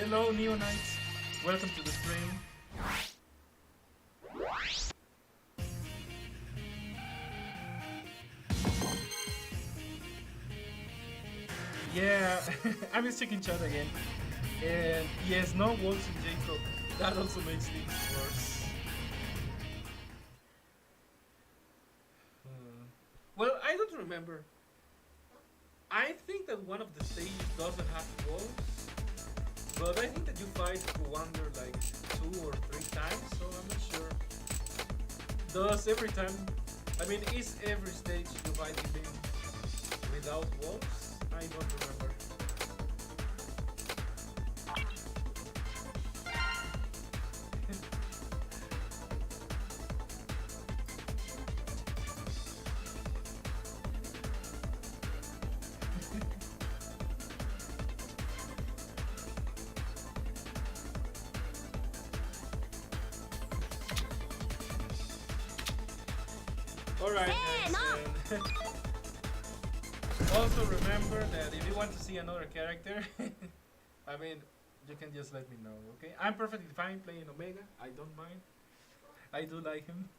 Speaker 1: hello Neonites. Welcome to the stream. Yeah, I'm just checking chat again. And yes, no wolves in Jacob. That also makes things worse. Well, I don't remember. I think that one of the stages doesn't have wolves, but I think that you fight Wander like 2 or 3 times, so I'm not sure. Does every time, I mean, is every stage you fight him without wolves? I don't remember. Alright, also remember that if you want to see another character, I mean, you can just let me know, okay? I'm perfectly fine playing Omega, I don't mind. I do like him.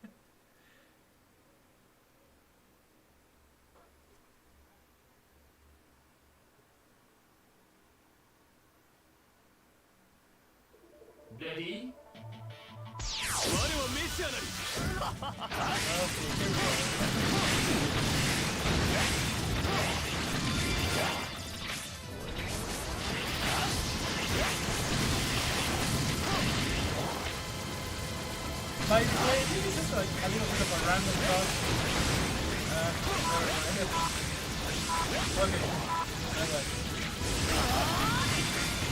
Speaker 3: Ready?
Speaker 1: By the way, this is just like a little bit of a random thought. Okay.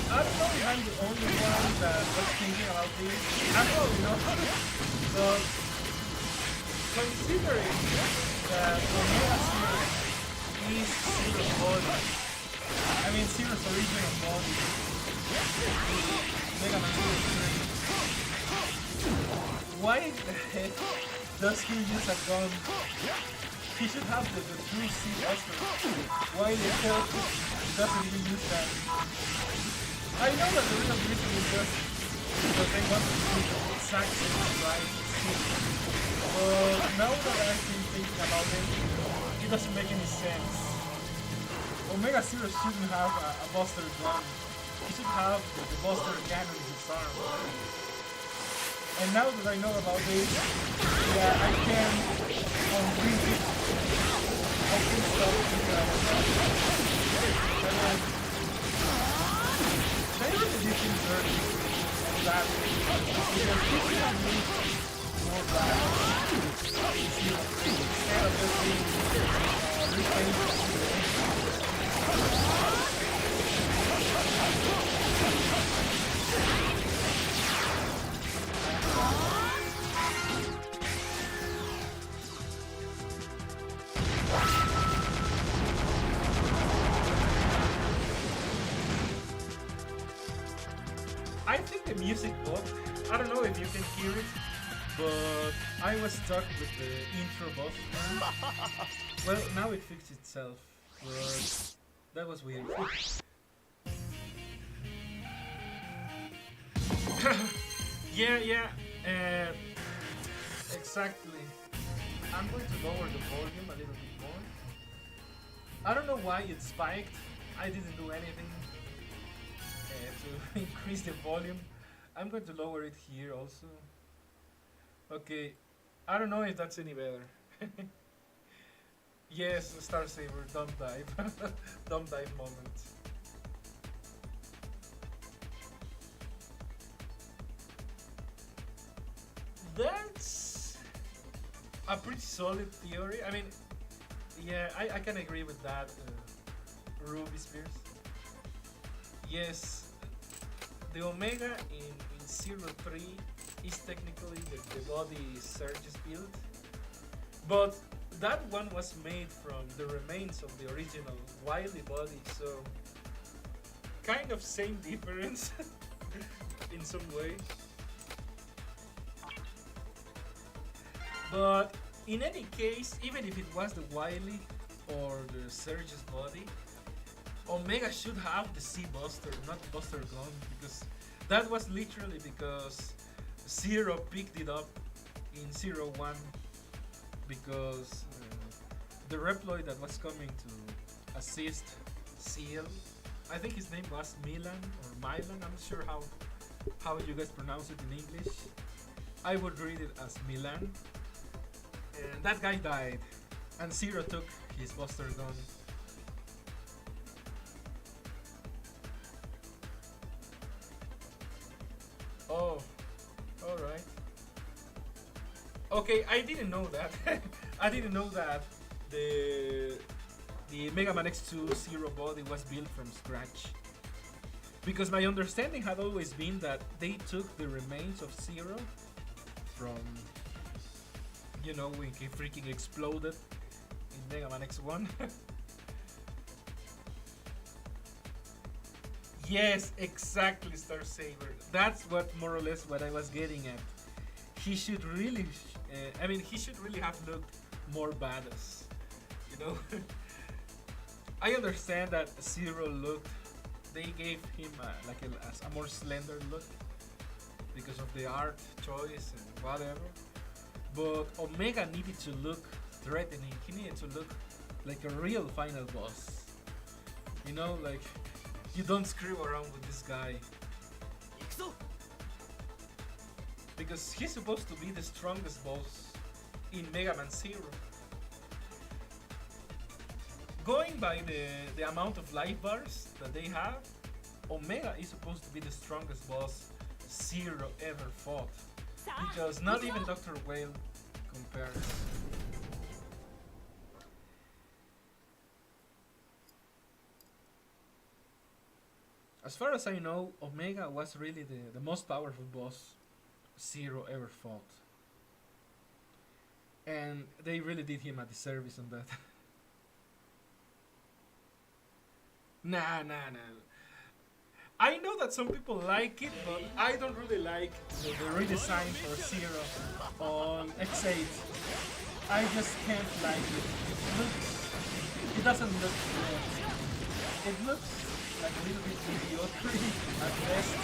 Speaker 1: I don't know if I'm the only one that was thinking about this. I'm probably not. But considering that Omega Zero is Zero's body, I mean Zero's original body, Megaman X, why the heck does he use a gun? He should have the true C Oscar. Why the hell doesn't he use that? I know that the real reason is just because they want to do the exact same right scene. But now that I've been thinking about it, it doesn't make any sense. Omega Zero shouldn't have a Buster gun. He should have the Buster cannon in his arm. And now that I know about this, yeah, I can read it. I can stop thinking about that. Maybe the difference is that because he can make more damage instead of just being repainted. I think the music bugged. I don't know if you can hear it, but I was stuck with the intro buff. Well, now it fixed itself, but that was weird. Yeah, exactly. I'm going to lower the volume a little bit more. I don't know why it spiked. I didn't do anything to increase the volume. I'm going to lower it here also. Okay, I don't know if that's any better. Yes, Star Saber, dump dive. Dump dive moment. That's a pretty solid theory. I mean, yeah, I can agree with that, Ruby Spears. Yes, the Omega in 03 is technically the body Surge's build, but that one was made from the remains of the original Wily body, so kind of same difference in some way. But in any case, even if it was the Wily or the Surge's body, Omega should have the C Buster, not Buster Gun, because that was literally because Zero picked it up in 01 because the Reploid that was coming to assist Seal, I think his name was Milan or Milan, I'm not sure how you guys pronounce it in English. I would read it as Milan. And that guy died, and Zero took his Buster Gun. Oh, alright. Okay, I didn't know that. I didn't know that the Megaman X2 Zero body was built from scratch. Because my understanding had always been that they took the remains of Zero from, you know, when he freaking exploded in Megaman X1. Yes, exactly, Star Saber. That's what more or less what I was getting at. He should really, he should really have looked more badass, you know. I understand that Zero looked, they gave him like a more slender look because of the art choice and whatever. But Omega needed to look threatening. He needed to look like a real final boss. You know, like you don't screw around with this guy. Because he's supposed to be the strongest boss in Mega Man Zero. Going by the amount of life bars that they have, Omega is supposed to be the strongest boss Zero ever fought. Because not even Dr. Whale compares. As far as I know, Omega was really the most powerful boss Zero ever fought. And they really did him a disservice on that. Nah. I know that some people like it, but I don't really like the redesign for Zero on X8. I just can't like it. It doesn't look good. It looks like a little bit mediocre at best.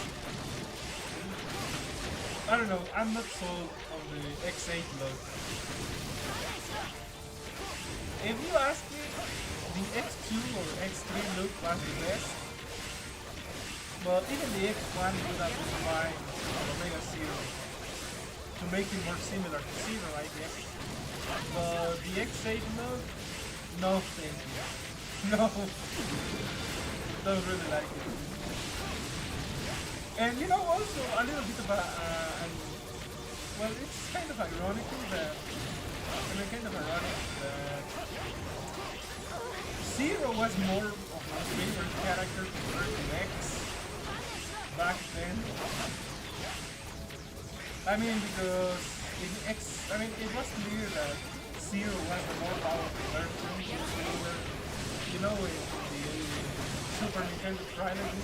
Speaker 1: I don't know, I'm not sold on the X8 look. If you ask me, the X2 or X3 look was the best. But even the X1 would have been fine on Omega Zero to make it more similar to Zero, I guess. But the X8 look, no thank you. No, don't really like it. And you know, also a little bit of well, it's kind of ironic that Zero was more of my favorite character compared to X back then. I mean, because in X, it was clear that Zero was the more powerful version. You know, in the Super Nintendo trilogy.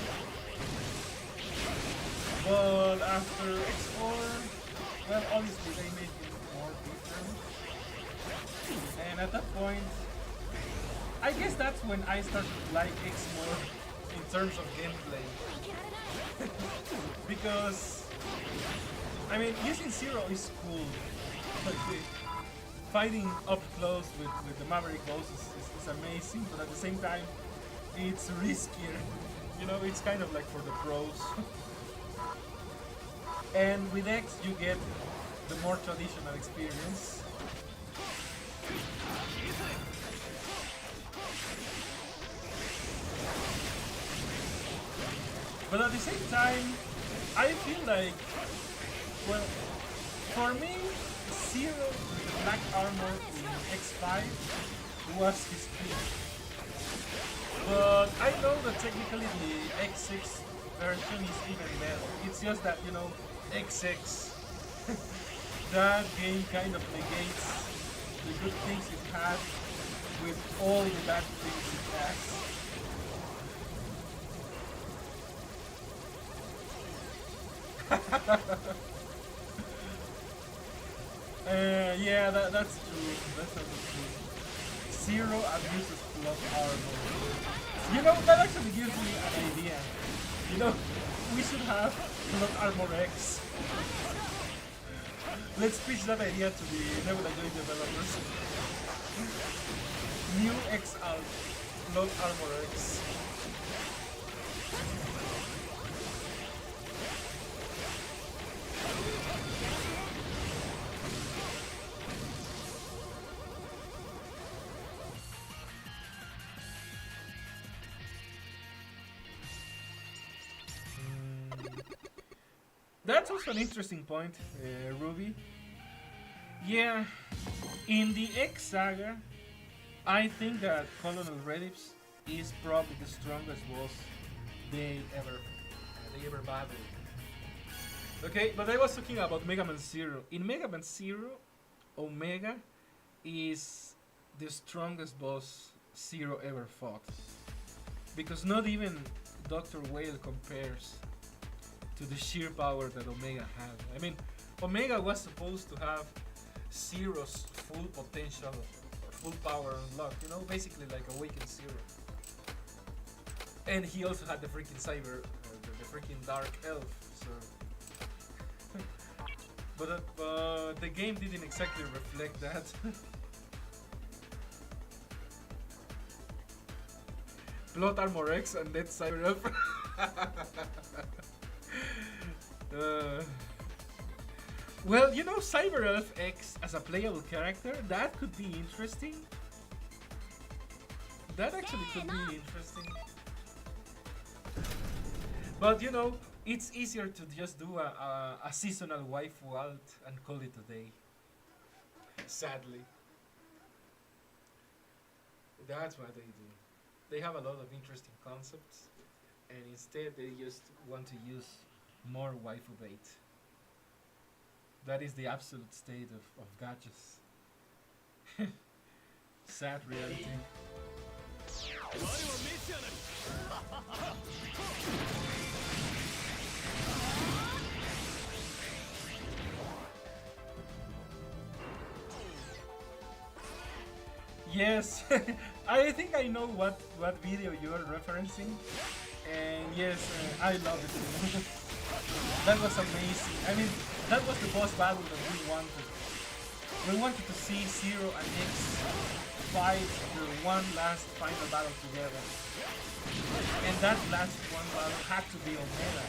Speaker 1: But after X4, well, obviously they made it more different. And at that point, I guess that's when I started to like X more in terms of gameplay. Because, using Zero is cool. But fighting up close with the Maverick bosses is amazing, but at the same time, it's riskier. You know, it's kind of like for the pros. And with X, you get the more traditional experience. But at the same time, I feel like, well, for me, Zero with the black armor in X5 was his peak. But I know that technically the X6 version is even better. It's just that, you know, X6, that game kind of negates the good things it had with all the bad things it has. Yeah, that's true. That's true. Zero abuses plus armor. You know, that actually gives me an idea. You know, we should have Blood Armor X. Let's pitch that idea to the Nebula Joy developers. New X out, Blood Armor X. That's also an interesting point, Ruby. Yeah, in the X saga, I think that Colonel Reddips is probably the strongest boss they ever battled. Okay, but I was talking about Mega Man Zero. In Mega Man Zero, Omega is the strongest boss Zero ever fought, because not even Dr. Whale compares to the sheer power that Omega had. I mean, Omega was supposed to have Zero's full potential, full power unlocked, you know, basically like Awakened Zero. And he also had the freaking cyber, the freaking Dark Elf, so... but the game didn't exactly reflect that. Blood Armor X and Dead Cyber Elf. Well, you know, Cyber Elf X as a playable character, that could be interesting. That actually could be interesting. But you know, it's easier to just do a seasonal waifu alt and call it a day. Sadly. That's what they do. They have a lot of interesting concepts, and instead they just want to use more waifu bait. That is the absolute state of gachas. Sad reality. Yes, I think I know what video you are referencing, and yes, I love it. That was amazing. I mean, that was the boss battle that we wanted. We wanted to see Zero and X fight the one last final battle together. And that last one battle had to be Omega,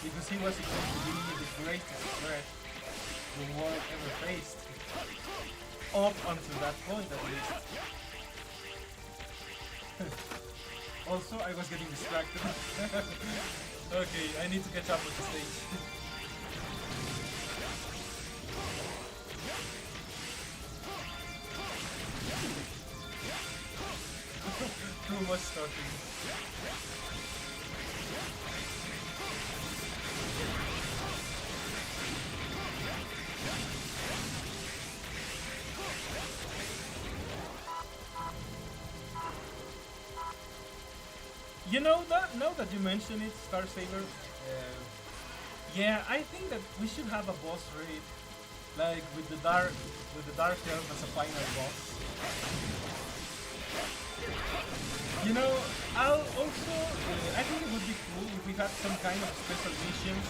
Speaker 1: because he was supposed to be the greatest threat the world ever faced. Up until that point, at least. Also, I was getting distracted. Okay, I need to catch up with the stage. Too much talking. You know, now that you mention it, Star Saber, yeah, I think that we should have a boss raid, like with the Dark Elf as a final boss. You know, I'll also, I think it would be cool if we had some kind of special missions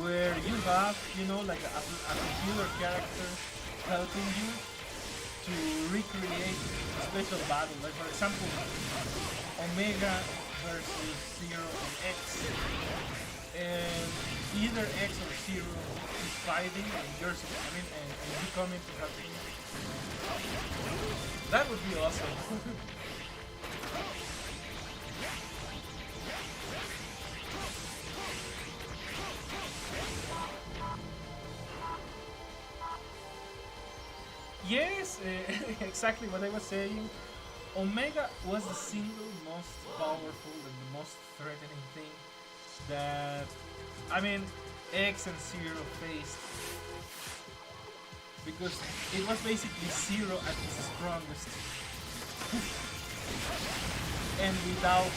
Speaker 1: where you have, you know, like a computer character helping you to recreate a special battle. Like for example, Omega versus Zero and X, and either X or Zero is fighting, and you're, and you come in to help him. That would be awesome. Yes, exactly what I was saying. Omega was the single most powerful and the most threatening thing that, X and Zero faced. Because it was basically Zero at his strongest. And without,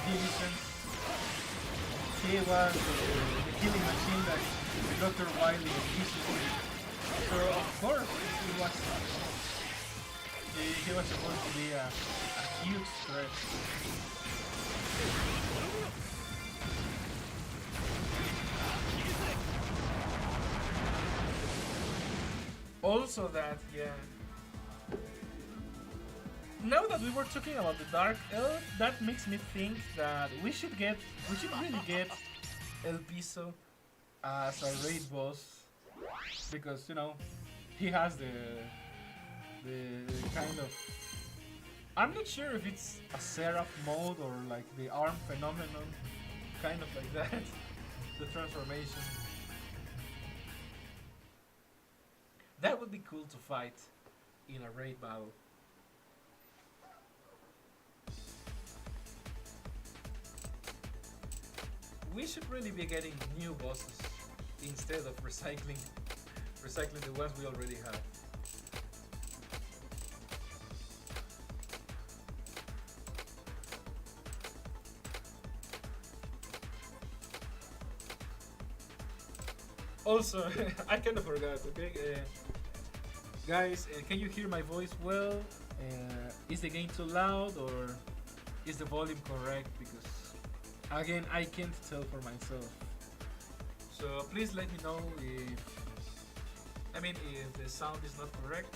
Speaker 1: inhibitions, he was the killing machine that Dr. Wily envisioned. So of course it was He was supposed to be a huge threat. Also that, yeah. Now that we were talking about the Dark Elf, that makes me think that we should really get El Piso as a raid boss, because you know he has the kind of, I'm not sure if it's a Seraph mode or like the arm phenomenon, kind of like that, the transformation. That would be cool to fight in a raid battle. We should really be getting new bosses instead of recycling the ones we already have. Also, I kind of forgot, okay? Guys, can you hear my voice well? Is the game too loud or is the volume correct? Because again, I can't tell for myself. So please let me know if the sound is not correct,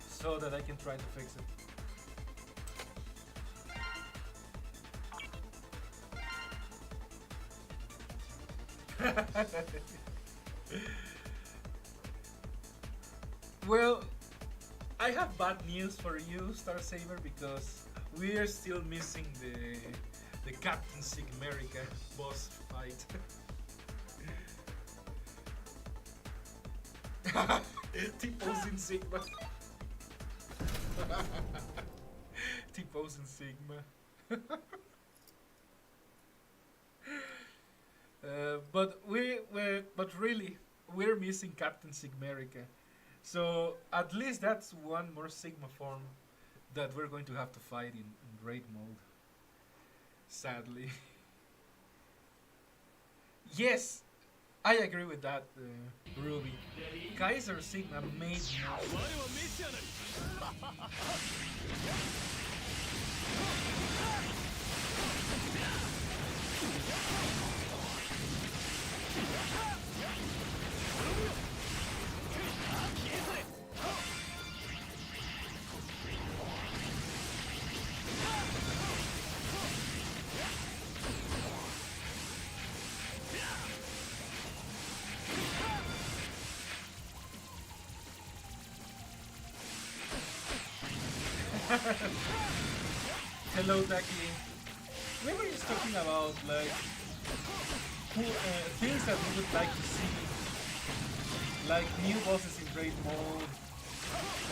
Speaker 1: so that I can try to fix it. Well, I have bad news for you, Star Saber, because we are still missing the Captain Sigmerica boss fight. T-posing Sigma. T-posing Sigma. But we're missing Captain Sigmerica. So at least that's one more Sigma form that we're going to have to fight in raid mode. Sadly. Yes, I agree with that, Ruby. Kaiser Sigma made more. Hello, Taki. We were just talking about like things that we would like to see, like new bosses in raid mode,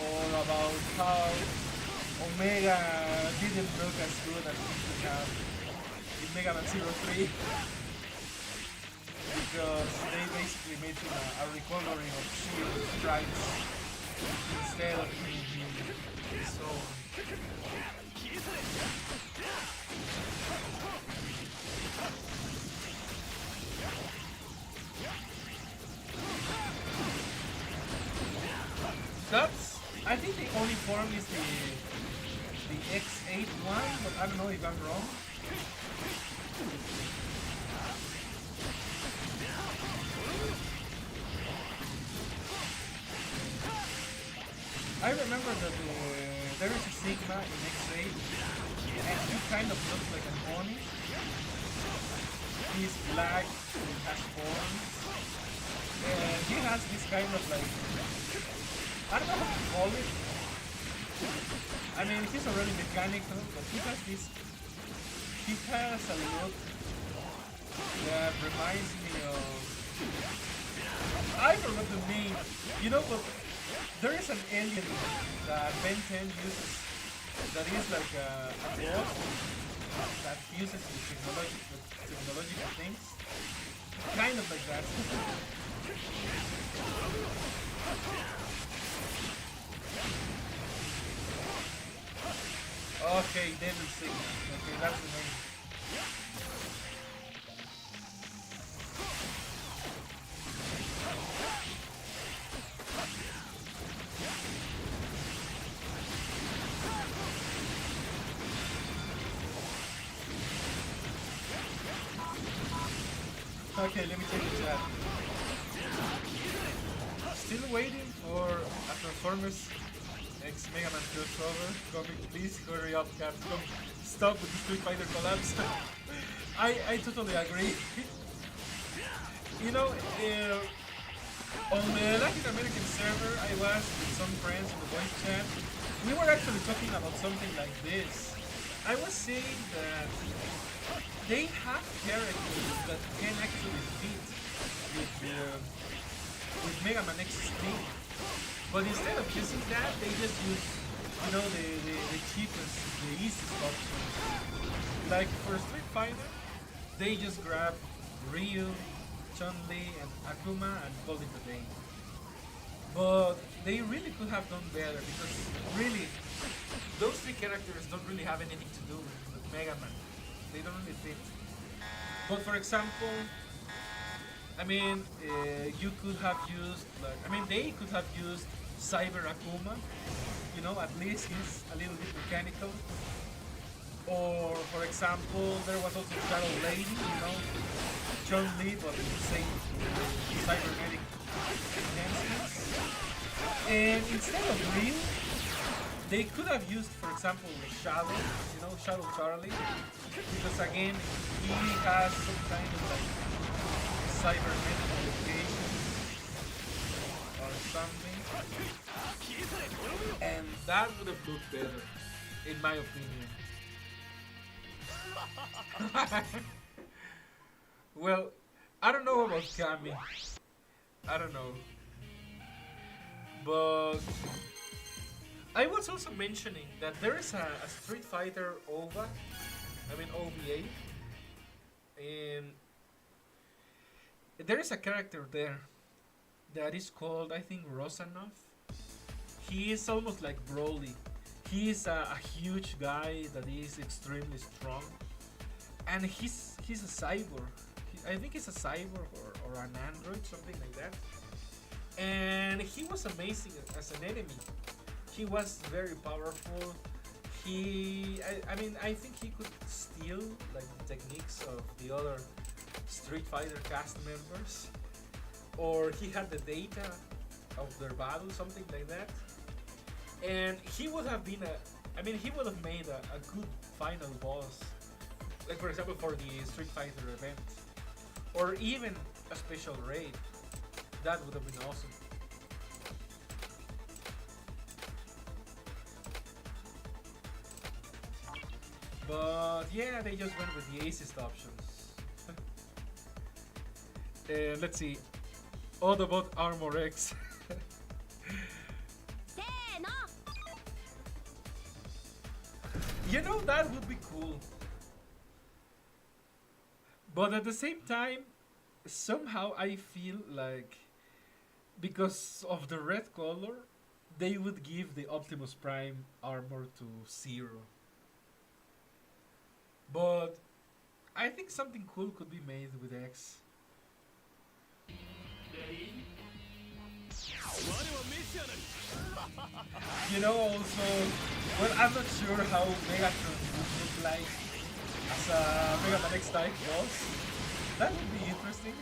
Speaker 1: or about how Omega didn't look as good as it should have in Megaman 03, because they basically made him a recoloring of shield stripes instead of being so. That's, I think the only form is the X8 one, but I don't know if I'm wrong. I remember that there is a Sigma in X8, and he kind of looks like an Oni. He's black, he has horns, and he has this kind of like, I don't know how to call it. I mean, he's already mechanical, but he has a look that reminds me of, I forgot the name, you know, but there is an alien that Ben 10 uses that is like a boss that uses the technological things. Kind of like that. Okay, Devil Sigma. Okay, that's the name. Okay, let me check the chat. Still waiting for a Transformers X Megaman crossover. Comic, please hurry up, Capcom. Stop with the Street Fighter collapse. I totally agree. You know, on the Latin American server, I was with some friends in the voice chat. We were actually talking about something like this. I was saying that they have characters that can actually fit with Mega Man X DiVE. But instead of using that, they just use, you know, the cheapest, the easiest option. Like for Street Fighter, they just grab Ryu, Chun-Li, and Akuma and call it a day. But they really could have done better because really, those three characters don't really have anything to do with Mega Man. They don't really fit. But for example, I mean, you could have used, like, I mean, they could have used Cyber Akuma. You know, at least he's a little bit mechanical. Or, for example, there was also Shadow Lady, you know, Chun-Li, but with the same cybernetic enhancements. And instead of Ryu, they could have used, for example, Shadow, you know, Shadow Charlie, because again, he has some kind of like cybernetic modification or something, and that would have looked better, in my opinion. Well, I don't know about Kami. I don't know. But I was also mentioning that there is a Street Fighter OVA, I mean OVA, and there is a character there that is called, I think, Rosanov. He is almost like Broly. He is a huge guy that is extremely strong, and he's a cyborg. I think he's a cyborg or an android, something like that. And he was amazing as an enemy. He was very powerful. I mean, I think he could steal like the techniques of the other Street Fighter cast members, or he had the data of their battle, something like that. And he would have been he would have made a good final boss, like for example for the Street Fighter event, or even a special raid. That would have been awesome. But yeah, they just went with the easiest options. And let's see. Autobot Armor X. You know, that would be cool. But at the same time, somehow I feel like because of the red color, they would give the Optimus Prime armor to Zero. But I think something cool could be made with X. You know, also, well, I'm not sure how Megatron would look like as a Megaman X DiVE boss. That would be interesting.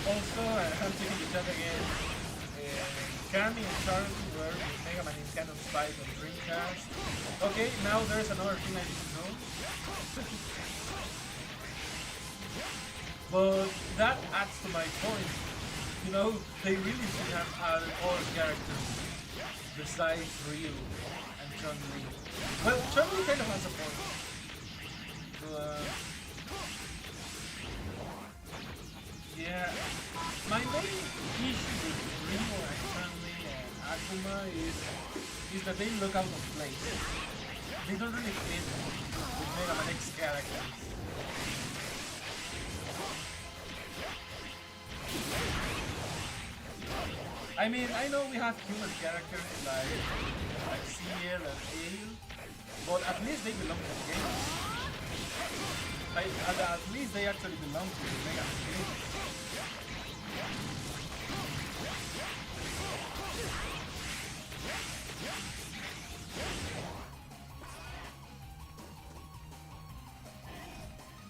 Speaker 1: Also, I'm checking the chat again. Kami and Charlie were in Mega Man in Canon 5 on Dreamcast. Okay, now there's another thing I need to know. But that adds to my point. You know, they really should have added all characters besides Ryu and Chun-Li. Well, Chun-Li kind of has a point. Yeah, my main issue with Ryu and Chun-Li and Akuma is that they look out of place. They don't really fit with Mega Man X characters. I mean, I know we have human characters like CL and Ale, but at least they belong to the game. At least they actually belong to the Megaman game.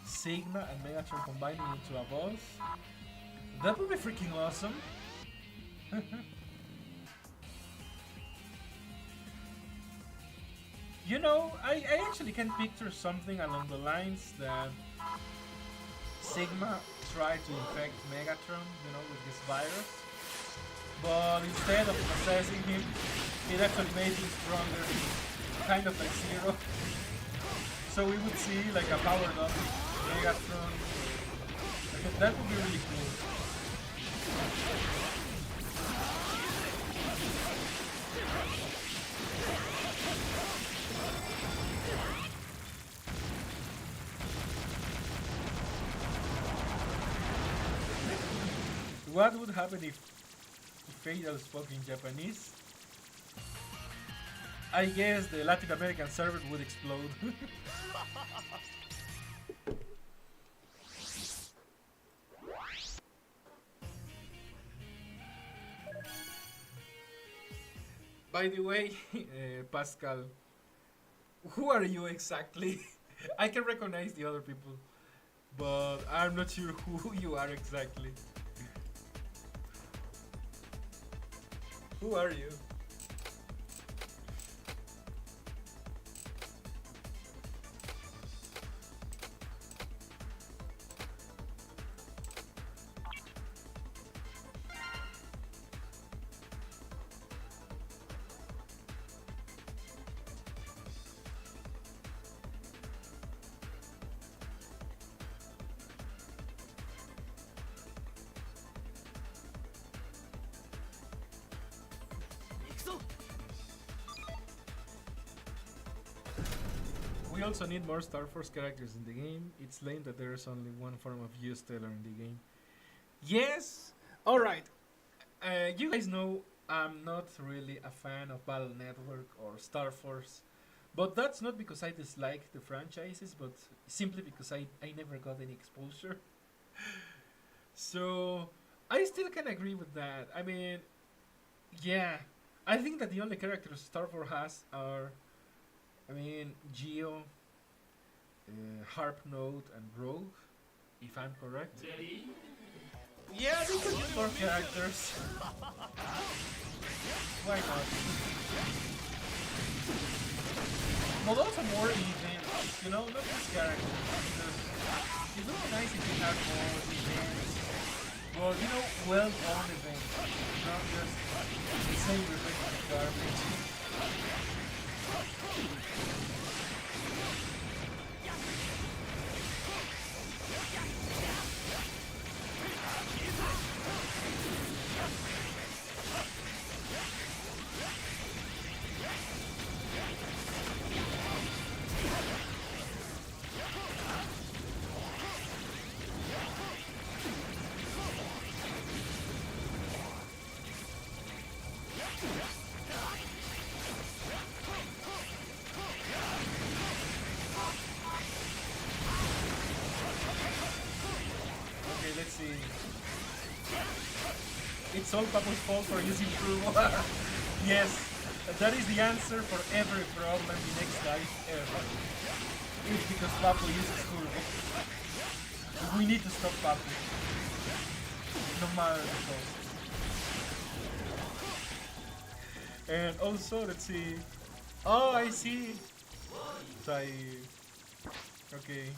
Speaker 1: Sigma and Megatron combining into a boss. That would be freaking awesome. You know, I actually can picture something along the lines that Sigma tried to infect Megatron, you know, with this virus. But instead of possessing him, it actually made him stronger, kind of like Zero. So we would see like a powered up Megatron. That would be really cool. What would happen if Fatal spoke in Japanese? I guess the Latin American server would explode. By the way, Pascal, who are you exactly? I can recognize the other people, but I'm not sure who you are exactly. Who are you? We also need more Star Force characters in the game. It's lame that there is only one form of U-Stellar in the game. Yes! Alright. You guys know I'm not really a fan of Battle Network or Star Force. But that's not because I dislike the franchises, but simply because I never got any exposure. So, I still can agree with that. I mean, yeah. I think that the only characters Star Force has are, I mean, Geo, Harp Note, and Rogue, if I'm correct. Yeah, they could use more characters. Why not? But also more events, you know, not just characters. Because it would be nice if you had more events. Well, you know, well-known events. Not just the same repetitive garbage. It's all Papu's fault for using Turbo. Yes, that is the answer for every problem in X-Dive ever. It's because Papu uses Turbo. We need to stop Papu. No matter the cost. And also, let's see. Oh, I see. Okay.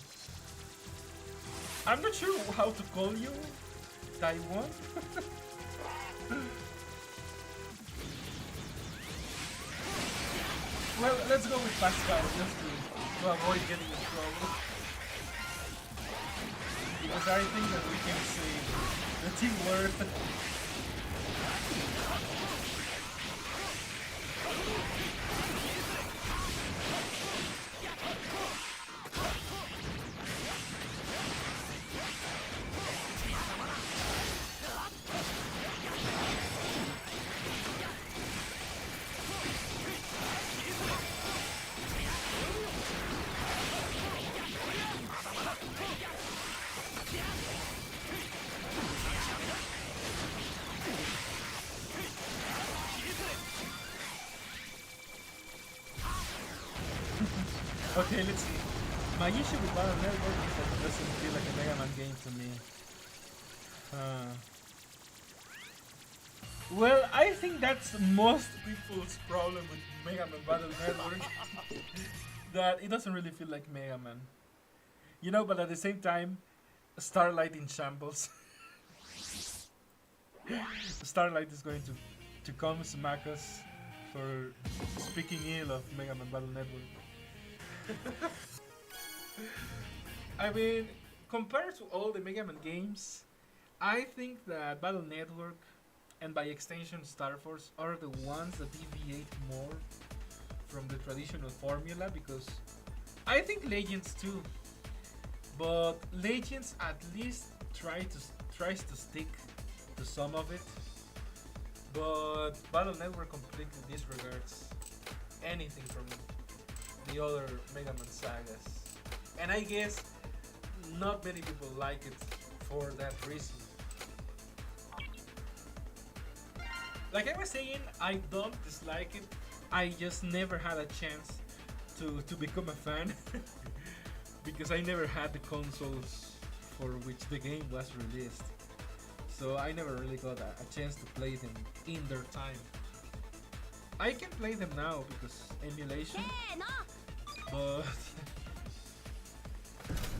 Speaker 1: I'm not sure how to call you. Taiwan? Well, let's go with Pascal just to avoid getting in trouble. Because I think that we can say the teamwork. Okay, let's see. My issue with Battle Network is that it doesn't feel like a Mega Man game to me. Well, I think that's most people's problem with Mega Man Battle Network. That it doesn't really feel like Mega Man. You know, but at the same time, Starlight in shambles. Starlight is going to come smack us for speaking ill of Mega Man Battle Network. I mean, compared to all the Mega Man games, I think that Battle Network and by extension Star Force are the ones that deviate more from the traditional formula, because I think Legends too, but Legends at least tries to stick to some of it, but Battle Network completely disregards anything from the other Mega Man sagas, and I guess not many people like it for that reason. Like I was saying, I don't dislike it. I just never had a chance to become a fan because I never had the consoles for which the game was released. So I never really got a chance to play them in their time. I can play them now because emulation, but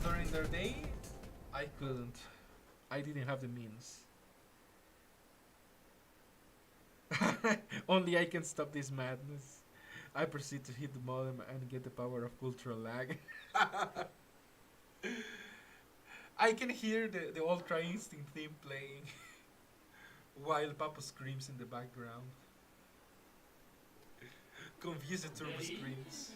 Speaker 1: during their day, I couldn't. I didn't have the means. Only I can stop this madness. I proceed to hit the modem and get the power of ultra lag. I can hear the Ultra Instinct theme playing while Papa screams in the background. Confused turbo screams.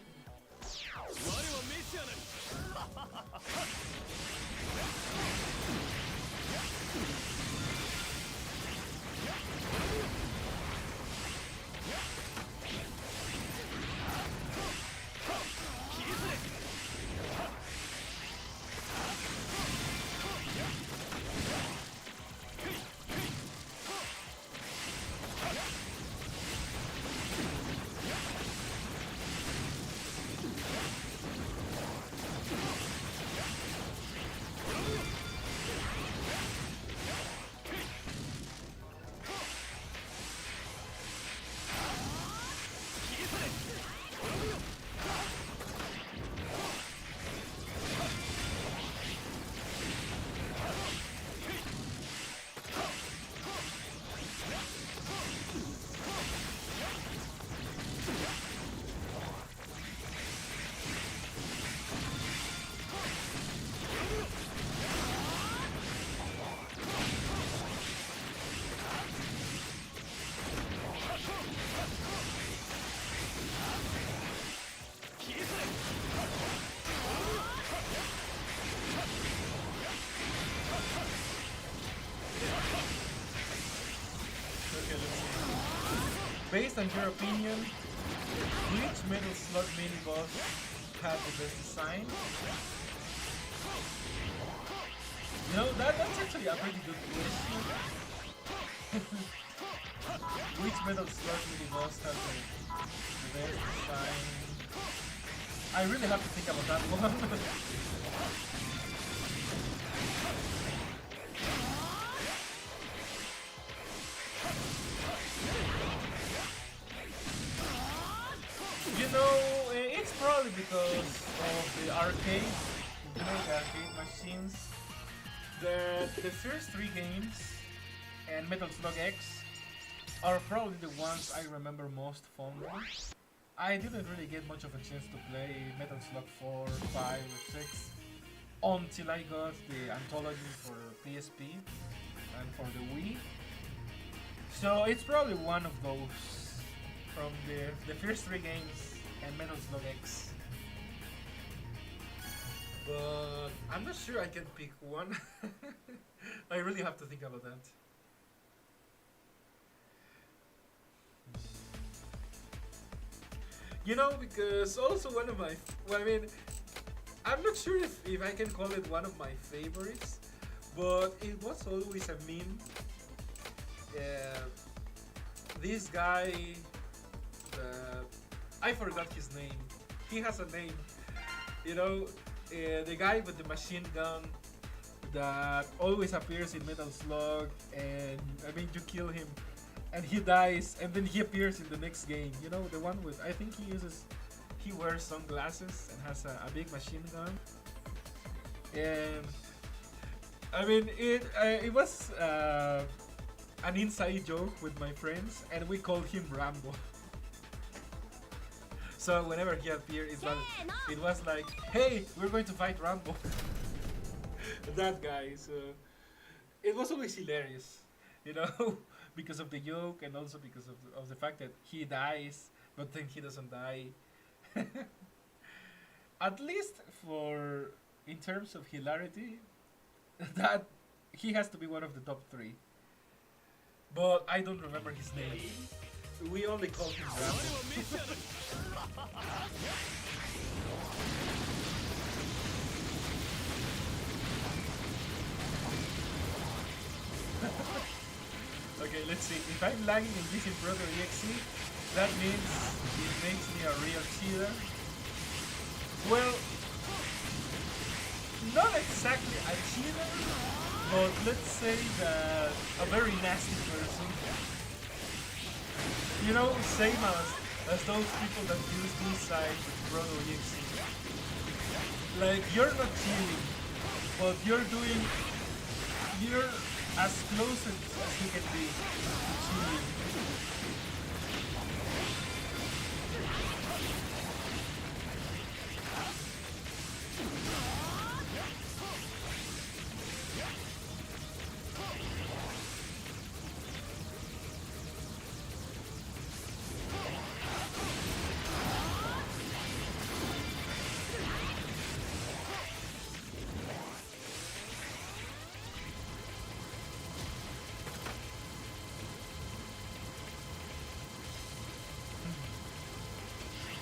Speaker 1: Based on your opinion, which Metal Slug mini boss had the best design? You know, that's actually a pretty good question. Which Metal Slug mini boss had the best design? I really have to think about that one. You know, it's probably because of the arcade, you know, the arcade machines. The first three games and Metal Slug X are probably the ones I remember most fondly. I didn't really get much of a chance to play Metal Slug 4, 5, or 6 until I got the anthology for PSP and for the Wii. So it's probably one of those from the first three games and Metal Slug X. But I'm not sure I can pick one. I really have to think about that. You know, because also one of my, well, I mean, I'm not sure if I can call it one of my favorites, but it was always a meme. This guy, I forgot his name. He has a name, You know, the guy with the machine gun that always appears in Metal Slug, and I mean, you kill him, and he dies, and then he appears in the next game. You know, the one with, I think he wears sunglasses and has a big machine gun. And I mean, it was an inside joke with my friends, and we called him Rambo. So whenever he appeared, it was like, hey, we're going to fight Rambo. That guy. So it was always hilarious, you know, because of the joke and also because of the fact that he dies, but then he doesn't die. At least for in terms of hilarity, that he has to be one of the top 3. But I don't remember his name. We only call him Rambo. Okay, let's see. If I'm lagging in this Brother EXE, that means it makes me a real cheater. Well, not exactly a cheater, but let's say that a very nasty person. You know, same as those people that use this side with Brother EXE. Like, you're not cheating, but you're as close as you can be to cheating.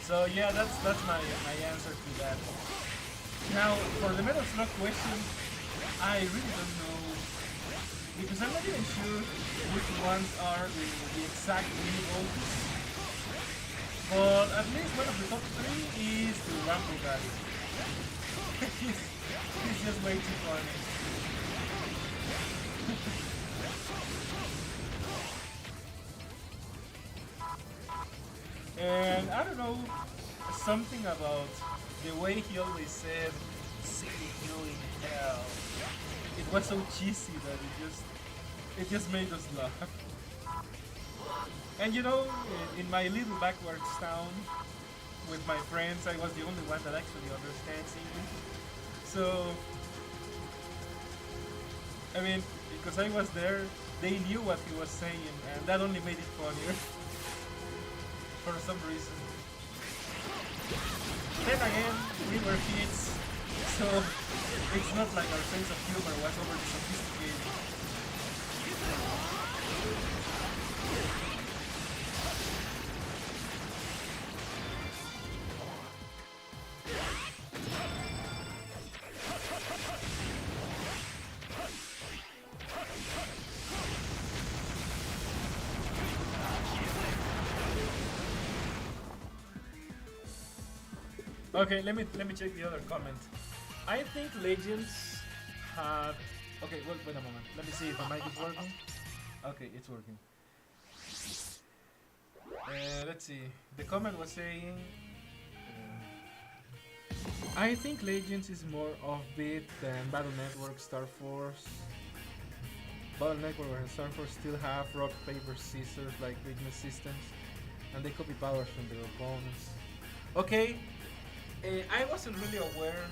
Speaker 1: So yeah, that's my answer to that. Now, for the Metal Slug question, I really don't know, because I'm not even sure which ones are the exact mini-goals. But at least one of the top 3 is the Rambo guy. he's just way too funny. And I don't know, something about the way he always said, "See you in hell." It was so cheesy that it just made us laugh. And you know, in my little backwards town with my friends, I was the only one that actually understands English. So, I mean, because I was there, they knew what he was saying, and that only made it funnier. For some reason. Then again, we were kids, so it's not like our sense of humor was overly sophisticated. Okay, let me check the other comment. I think Legends had. Okay, wait a moment. Let me see if the mic is working. Okay, it's working. Let's see. The comment was saying. I think Legends is more offbeat than Battle Network, Star Force. Battle Network and Star Force still have rock, paper, scissors like weakness systems, and they copy powers from their opponents. Okay. I wasn't really aware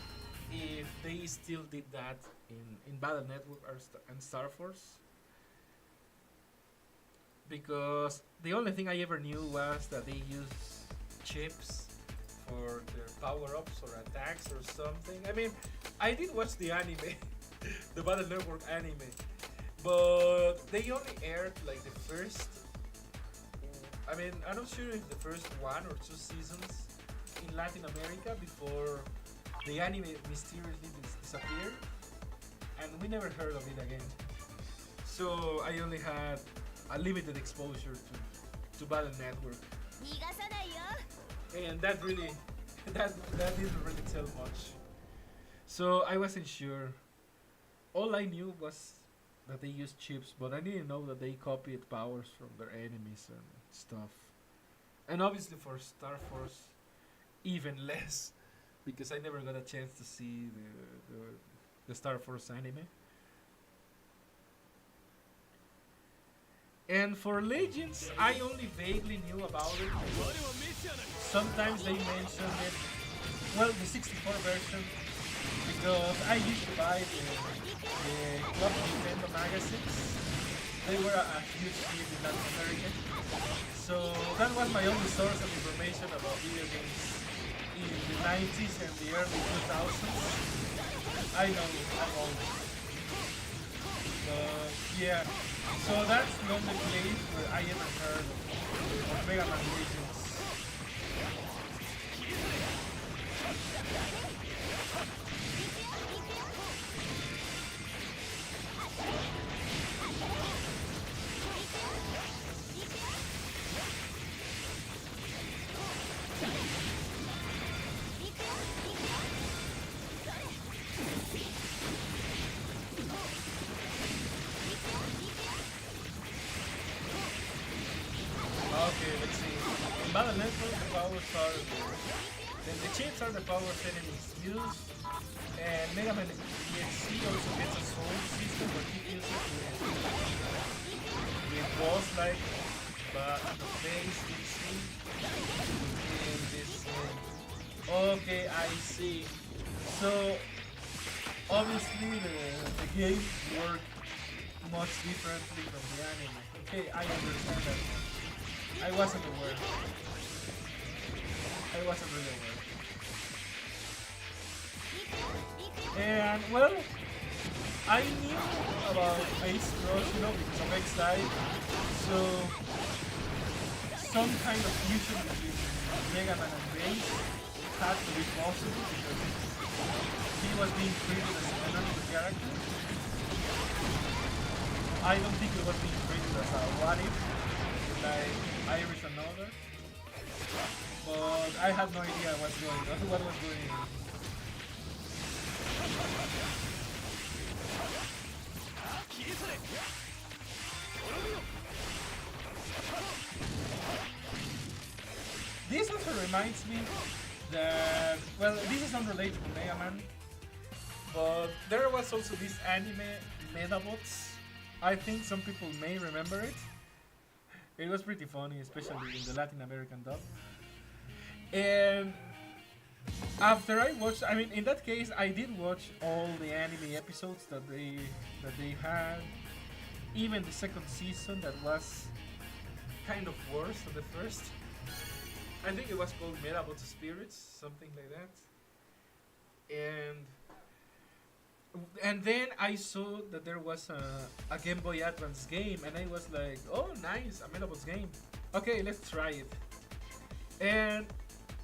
Speaker 1: if they still did that in Battle Network and Star Force, because the only thing I ever knew was that they use chips for their power-ups or attacks or something. I mean, I did watch the anime, the Battle Network anime, but they only aired like the first, I mean, I'm not sure if the first 1 or 2 seasons in Latin America before the anime mysteriously disappeared, and we never heard of it again. So I only had a limited exposure to Battle Network, and that really that didn't really tell much. So I wasn't sure. All I knew was that they used chips, but I didn't know that they copied powers from their enemies and stuff. And obviously for Star Force, even less, because I never got a chance to see the Star Force anime. And for Legends, I only vaguely knew about it. Sometimes they mentioned it. Well, the 64 version, because I used to buy the Club Nintendo magazines. They were a huge hit in Latin America. So that was my only source of information about video games in the 90s and the early 2000s. I know, I'm old. But yeah, so that's the only place where I ever heard of Megaman Legends. Okay, let's see. In Battle Network, the powers are the chips are the powers enemies use, and Megaman X also gets a soul system where he uses with boss like but the face you see in this okay, I see. So obviously the game work much differently from the anime. Okay, I understand that. I wasn't aware. I wasn't really aware. And well, I knew about Face Crush, you know, because of X DiVE. So some kind of fusion between Megaman and Base had to be possible because he was being treated as an anonymous character. I don't think it was being treated as a what if, like Irish and Other. But I had no idea what was going on. This also reminds me that, well, this is unrelated to Mega Man, but there was also this anime Medabots. I think some people may remember it. It was pretty funny, especially in the Latin American dub. And after I watched, I mean, in that case, I did watch all the anime episodes that they had. Even the second season that was kind of worse than the first. I think it was called Medabots Spirits, something like that. And then I saw that there was a Game Boy Advance game, and I was like, oh nice, a Medabots game. Okay, let's try it. And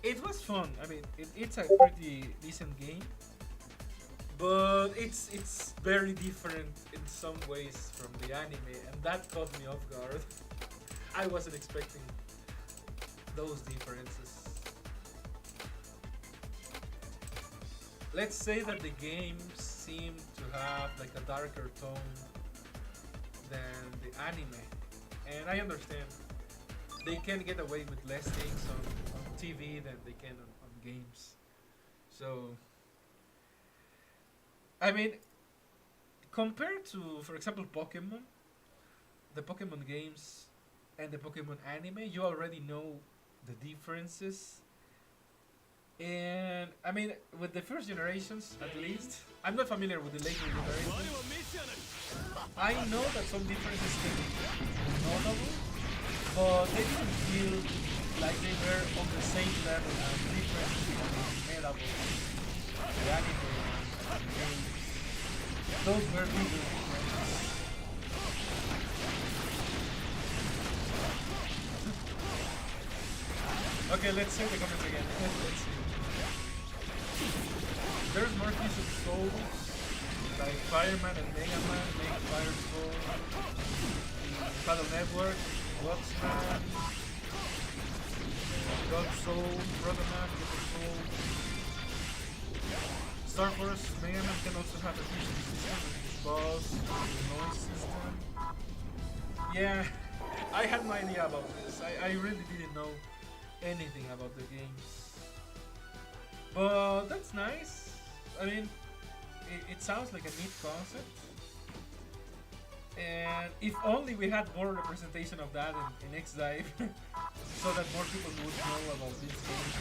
Speaker 1: it was fun. I mean, it's a pretty decent game, but it's very different in some ways from the anime, and that caught me off guard. I wasn't expecting those differences. Let's say that the games seem to have like a darker tone than the anime, and I understand they can get away with less things on TV than they can on games. So I mean, compared to, for example, Pokemon, the Pokemon games and the Pokemon anime, you already know the differences. And I mean, with the first generations, at least, I'm not familiar with the later generations. I know that some differences can be notable, but they didn't feel like they were on the same level as differences between Medabots, the anime, and the games. Those were bigger differences. Okay, let's see the comments again. Let's see. There's more pieces of souls, like Fireman and Mega Man make Fire Soul, Battle Network, Watchman, God Soul, Protoman, Super Soul. Star Force Megaman can also have a fusion system with his boss, the noise system. Yeah, I had no idea about this. I really didn't know anything about the games. But that's nice. I mean, it sounds like a neat concept. And if only we had more representation of that in X DiVE, so that more people would know about these games.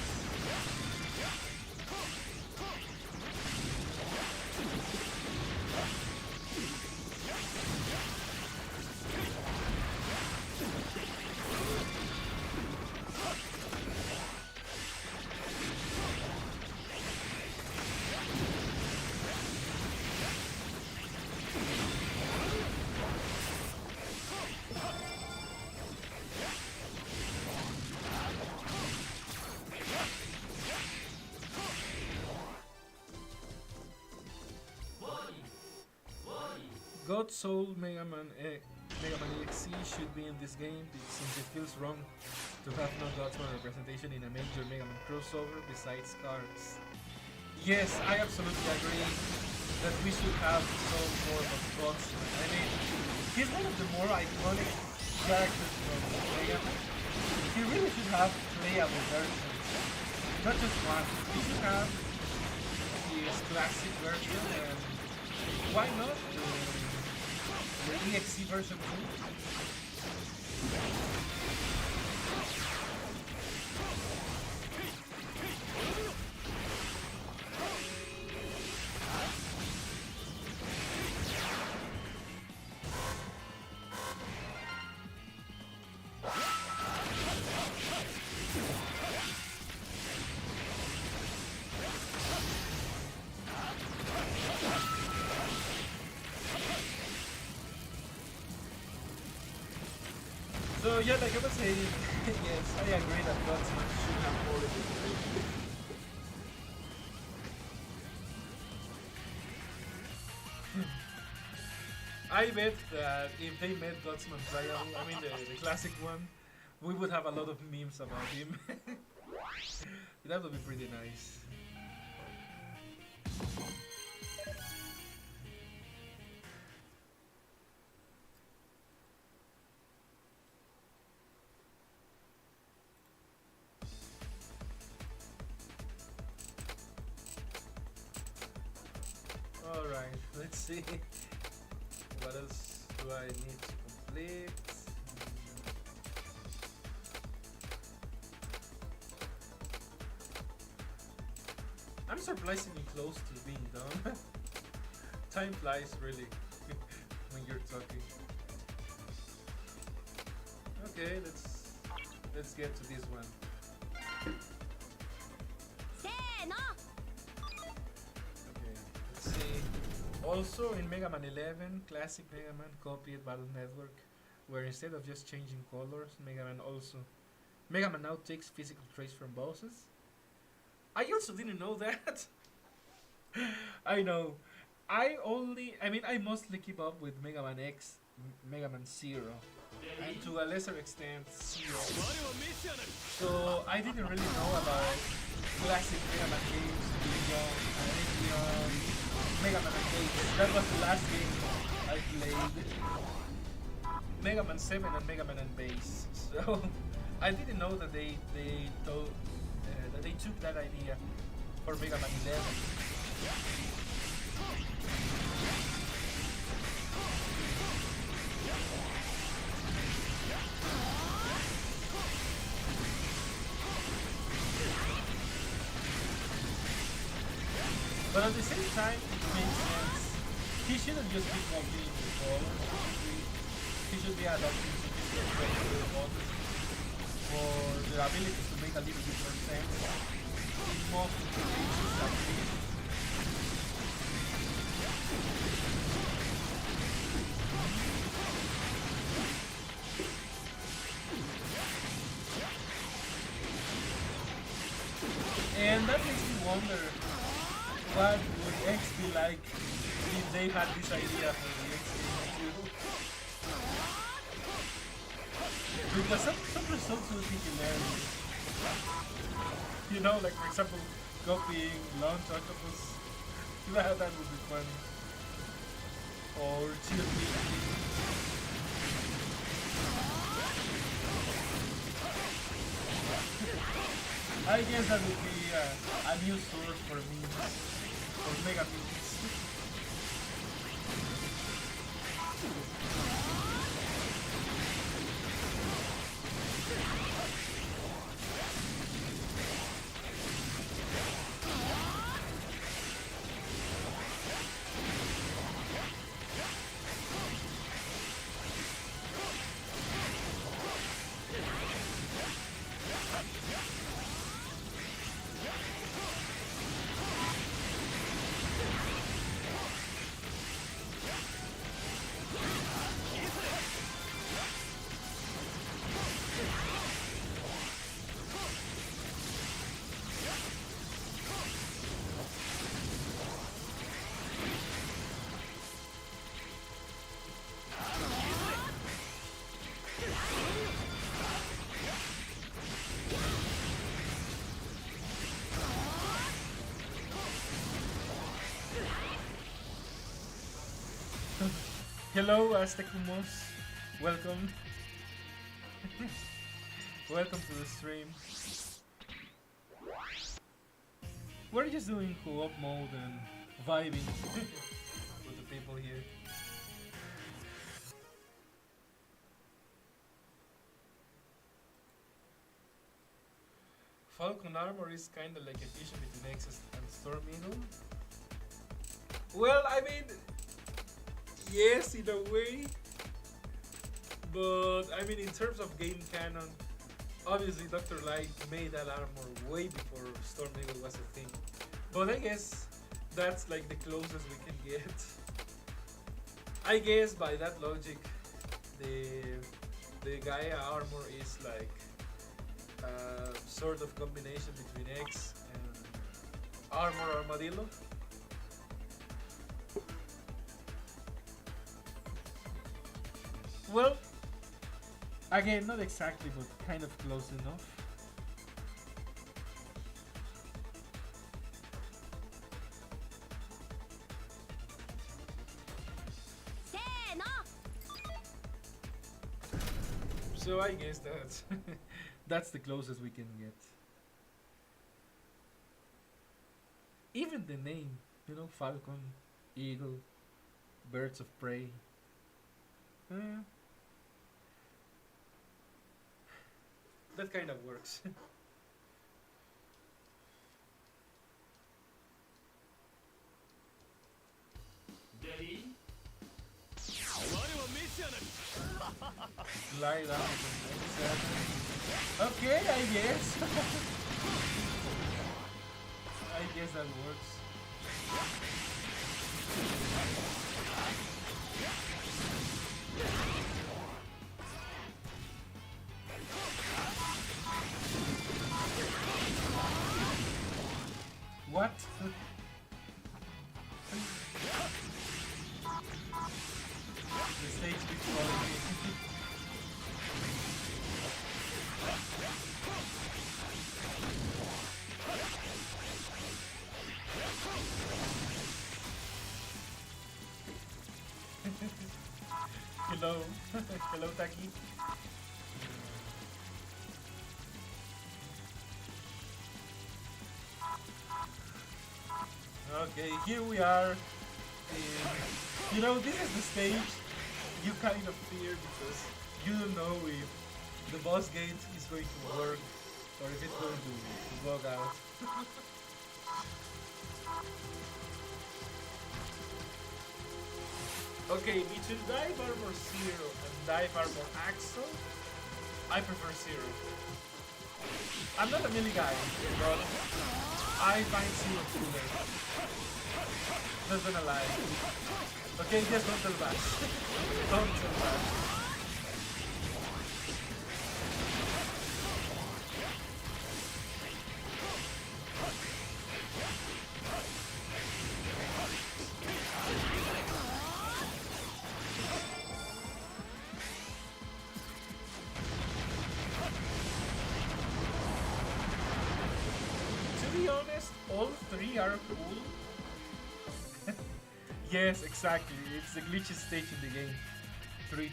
Speaker 1: God Soul Megaman X should be in this game since it feels wrong to have no Godsman representation in a major Megaman crossover besides cards. Yes, I absolutely agree that we should have some form of Godsman. I mean, he's one of the more iconic characters from Megaman. He really should have playable versions, not just one. He should have his classic version and why not the EXE version too? So yeah, like I was saying, yes, I agree that Godsman should have more representation. I bet that if they made Godsman playable, I mean the classic one, we would have a lot of memes about him. That would be pretty nice. Alright, let's see. What else do I need to complete? I'm surprisingly close to being done. Time flies really when you're talking. Okay, let's get to this one. Also in Megaman 11, classic Megaman copied Battle Network, where instead of just changing colors, Megaman now takes physical traits from bosses. I also didn't know that. I know. I mostly keep up with Megaman X, Megaman 0, and to a lesser extent Zero. So I didn't really know about classic Megaman games, Legion, Megaman X. That was the last game I played. Megaman 7 and Megaman and Base. So I didn't know that they took that idea for Megaman 11. But at the same time, it makes sense. He shouldn't just be copying the ball. He should be adopting some different traits to the ball for their abilities to make a little bit more sense in most situations at least. And that makes me wonder, what would X be like if they had this idea for the X game? Because some results would be hilarious. You know, like for example, copying launch octopus. That would be funny. Or cheerleading. I guess that would be a new source for memes, for mega memes. Hello, Aztecumos. Welcome. Welcome to the stream. We're just doing co-op mode and vibing with the people here. Falcon armor is kinda like a fusion between Xmas and Storm Eagle. Well, I mean, yes, in a way, but I mean, in terms of game canon, obviously Dr. Light made that armor way before Storm Eagle was a thing. But I guess that's like the closest we can get. I guess by that logic, the Gaia armor is like a sort of combination between X and Armor Armadillo. Well, again, not exactly, but kind of close enough. So I guess that's that's the closest we can get. Even the name, you know, Falcon, Eagle, Birds of Prey. That kind of works. Glide down. Okay, I guess. I guess that works. What? The stage keeps calling me. Hello. Hello, Taki. Okay, here we are. You know, this is the stage you kind of fear because you don't know if the boss gate is going to work or if it's going to bug out. Okay, between Dive Armor Zero and Dive Armor Axel, I prefer Zero. I'm not a melee guy, but I find Zero cooler. Not gonna lie. Okay, just don't tell back. Don't tell back. almost all three are cool. Yes, exactly. It's the glitchy stage in the game. 3-2.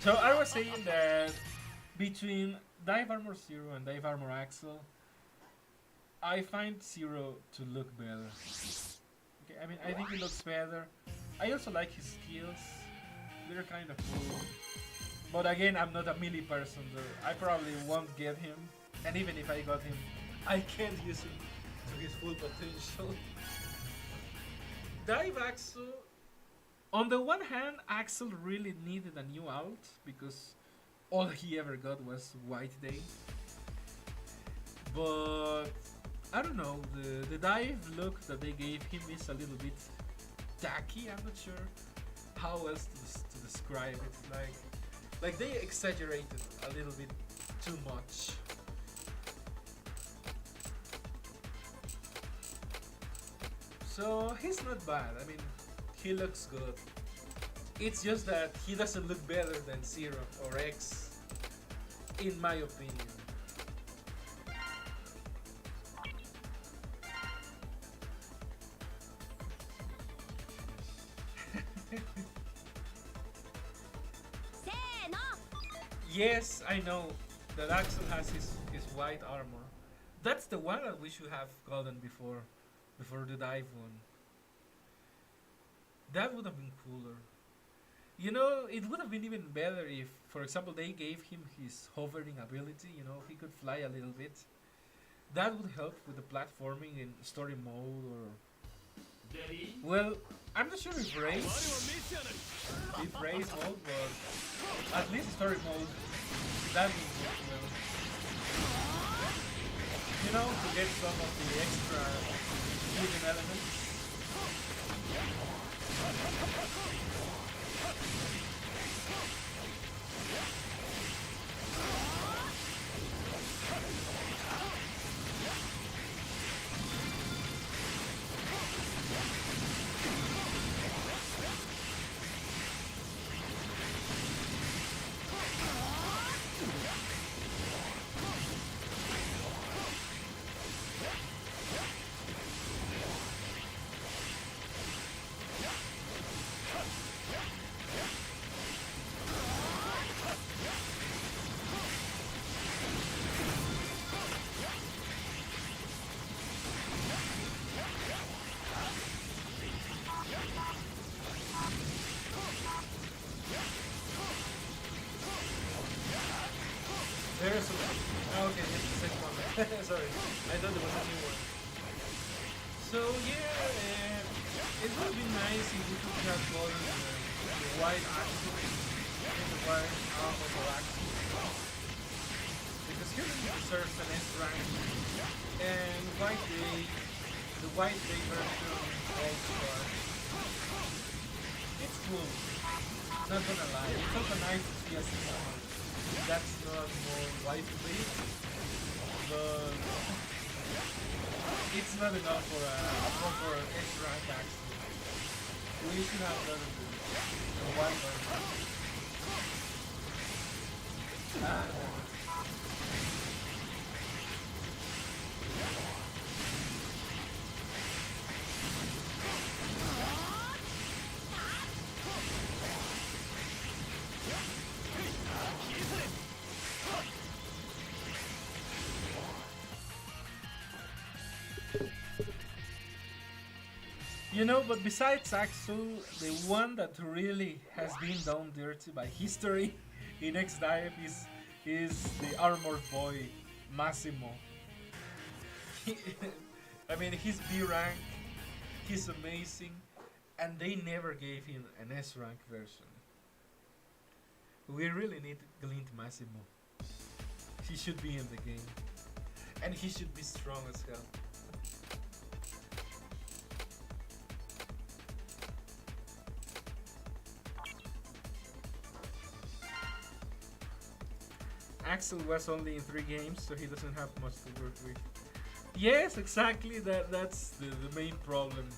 Speaker 1: So I was saying that between Dive Armor Zero and Dive Armor Axel, I find Zero to look better. Okay, I mean, I think he looks better. I also like his skills. They're kind of cool. But again, I'm not a melee person. I probably won't get him. And even if I got him, I can't use him to his full potential. Dive Axel. On the one hand, Axel really needed a new ult because all he ever got was White Day. But I don't know, the dive look that they gave him is a little bit tacky. I'm not sure how else to describe it. Like they exaggerated a little bit too much. So he's not bad. I mean, he looks good. It's just that he doesn't look better than Zero or X, in my opinion. Yes, I know that Axel has his white armor. That's the one that we should have gotten before the dive one. That would have been cooler. You know, it would have been even better if, for example, they gave him his hovering ability. You know, he could fly a little bit. That would help with the platforming in story mode or... Well, I'm not sure if race mode, but at least story mode, that would work well. You know, to get some of the extra hidden elements. There's a... Oh, okay, it's the second one. Sorry, I thought there was a new one. So yeah, it would be nice if we could have gotten the white axle and the white armor for axle. Because he really deserves an S rank. And the white day version also it's cool. Not gonna lie, it's also nice to see a season that's not more wifely, but it's not enough for a proper S rank actually. We should have done the white version. You know, but besides Axel, the one that really has been done dirty by history in X DiVE is the armored boy, Massimo. I mean, he's B rank, he's amazing, and they never gave him an S rank version. We really need Glint Massimo. He should be in the game, and he should be strong as hell. Axel was only in 3 games, so he doesn't have much to work with. Yes, exactly. That's the main problem.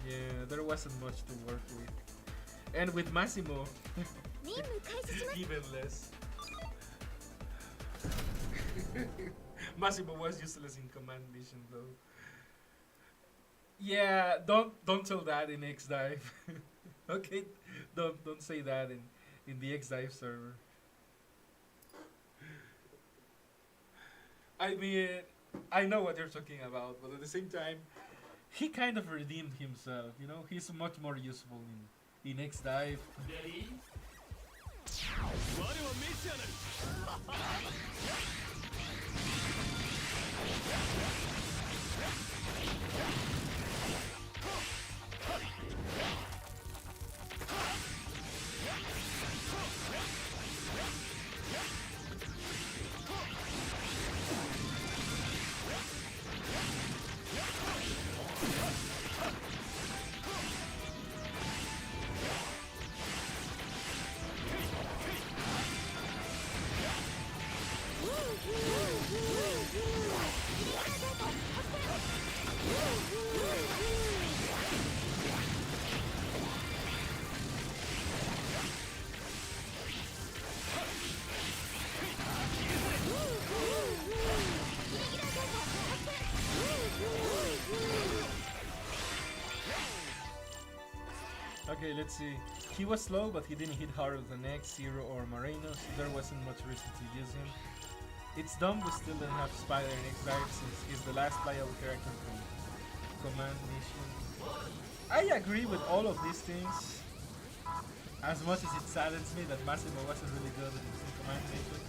Speaker 1: Yeah, there wasn't much to work with. And with Massimo, even less. Massimo was useless in command mission though. Yeah, don't tell that in X Dive. Okay, don't say that in the X Dive server. I mean, I know what you're talking about, but at the same time, he kind of redeemed himself. You know, he's much more useful in X Dive. Okay, let's see. He was slow, but he didn't hit harder than X, Zero, or Moreno, so there wasn't much reason to use him. It's dumb we still don't have Spider in X Dive since he's the last playable character from Command Mission. I agree with all of these things. As much as it saddens me that Massimo wasn't really good in Command Mission.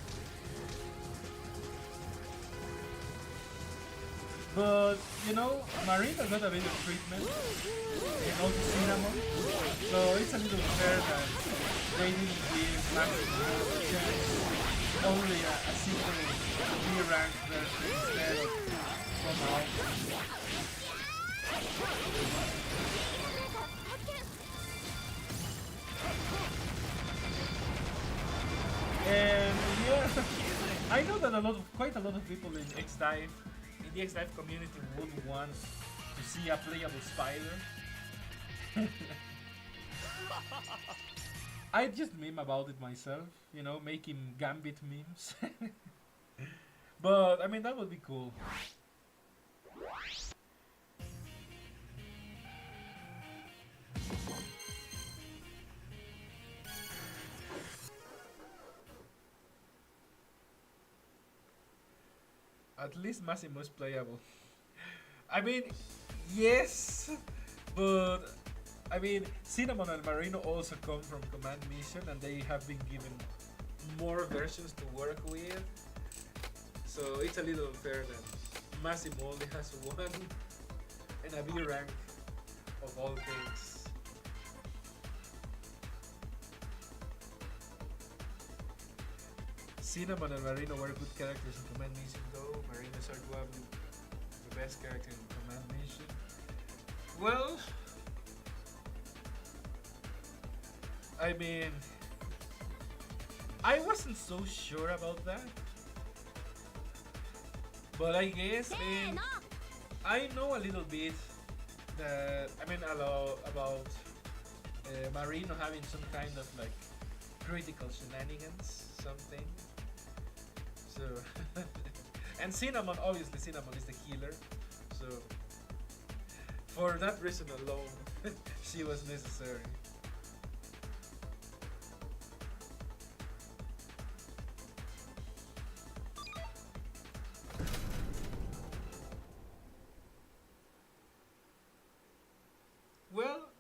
Speaker 1: But, you know, Marina got a bit of treatment, and also Cinnamon, so it's a little unfair that they didn't give Massimo a chance, only a single B-rank version instead of somehow. And yeah, I know that quite a lot of people in X Dive, in the X Dive community, would want to see a playable Spider. I just meme about it myself, you know, making Gambit memes. But I mean, that would be cool. At least Massimo is playable. I mean, yes, but I mean, Cinnamon and Marino also come from Command Mission, and they have been given more versions to work with. So it's a little unfair that Massimo only has one and a B rank of all things. Cinnamon and Marino were good characters in Command Mission though. Marino is arguably the best character in Command Mission. Well, I mean, I wasn't so sure about that. But I guess I know a little bit that, I mean, about Marino having some kind of like critical shenanigans, something. So, and Cinnamon, obviously Cinnamon is the healer, so for that reason alone, she was necessary. Well,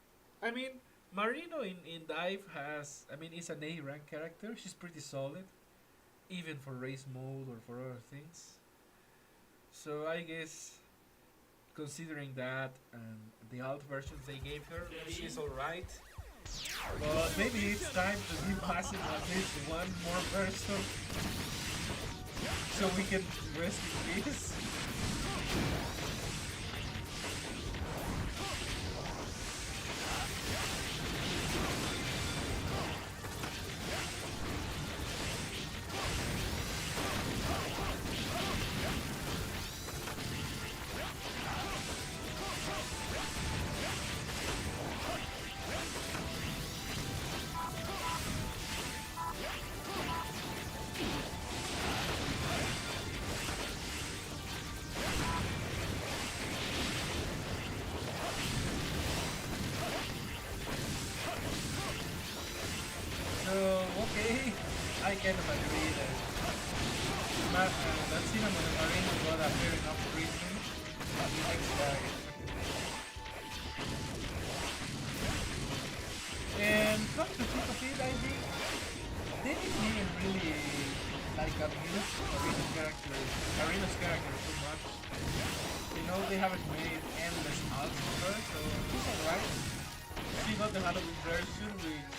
Speaker 1: I mean, Marino in Dive has, I mean, is an A rank character. She's pretty solid, even for race mode or for other things. So I guess, considering that and the alt versions they gave her, she's alright. But maybe it's time to give Massimo at least one more version, so we can rest in peace. kind of agree that Cinnamon and Marino got a fair enough treatment on the next guy. And come to think of it, I think they didn't even really like abuse Marino's character too much. You know, they haven't made endless odds for her, so it's alright. She got the Halloween version, which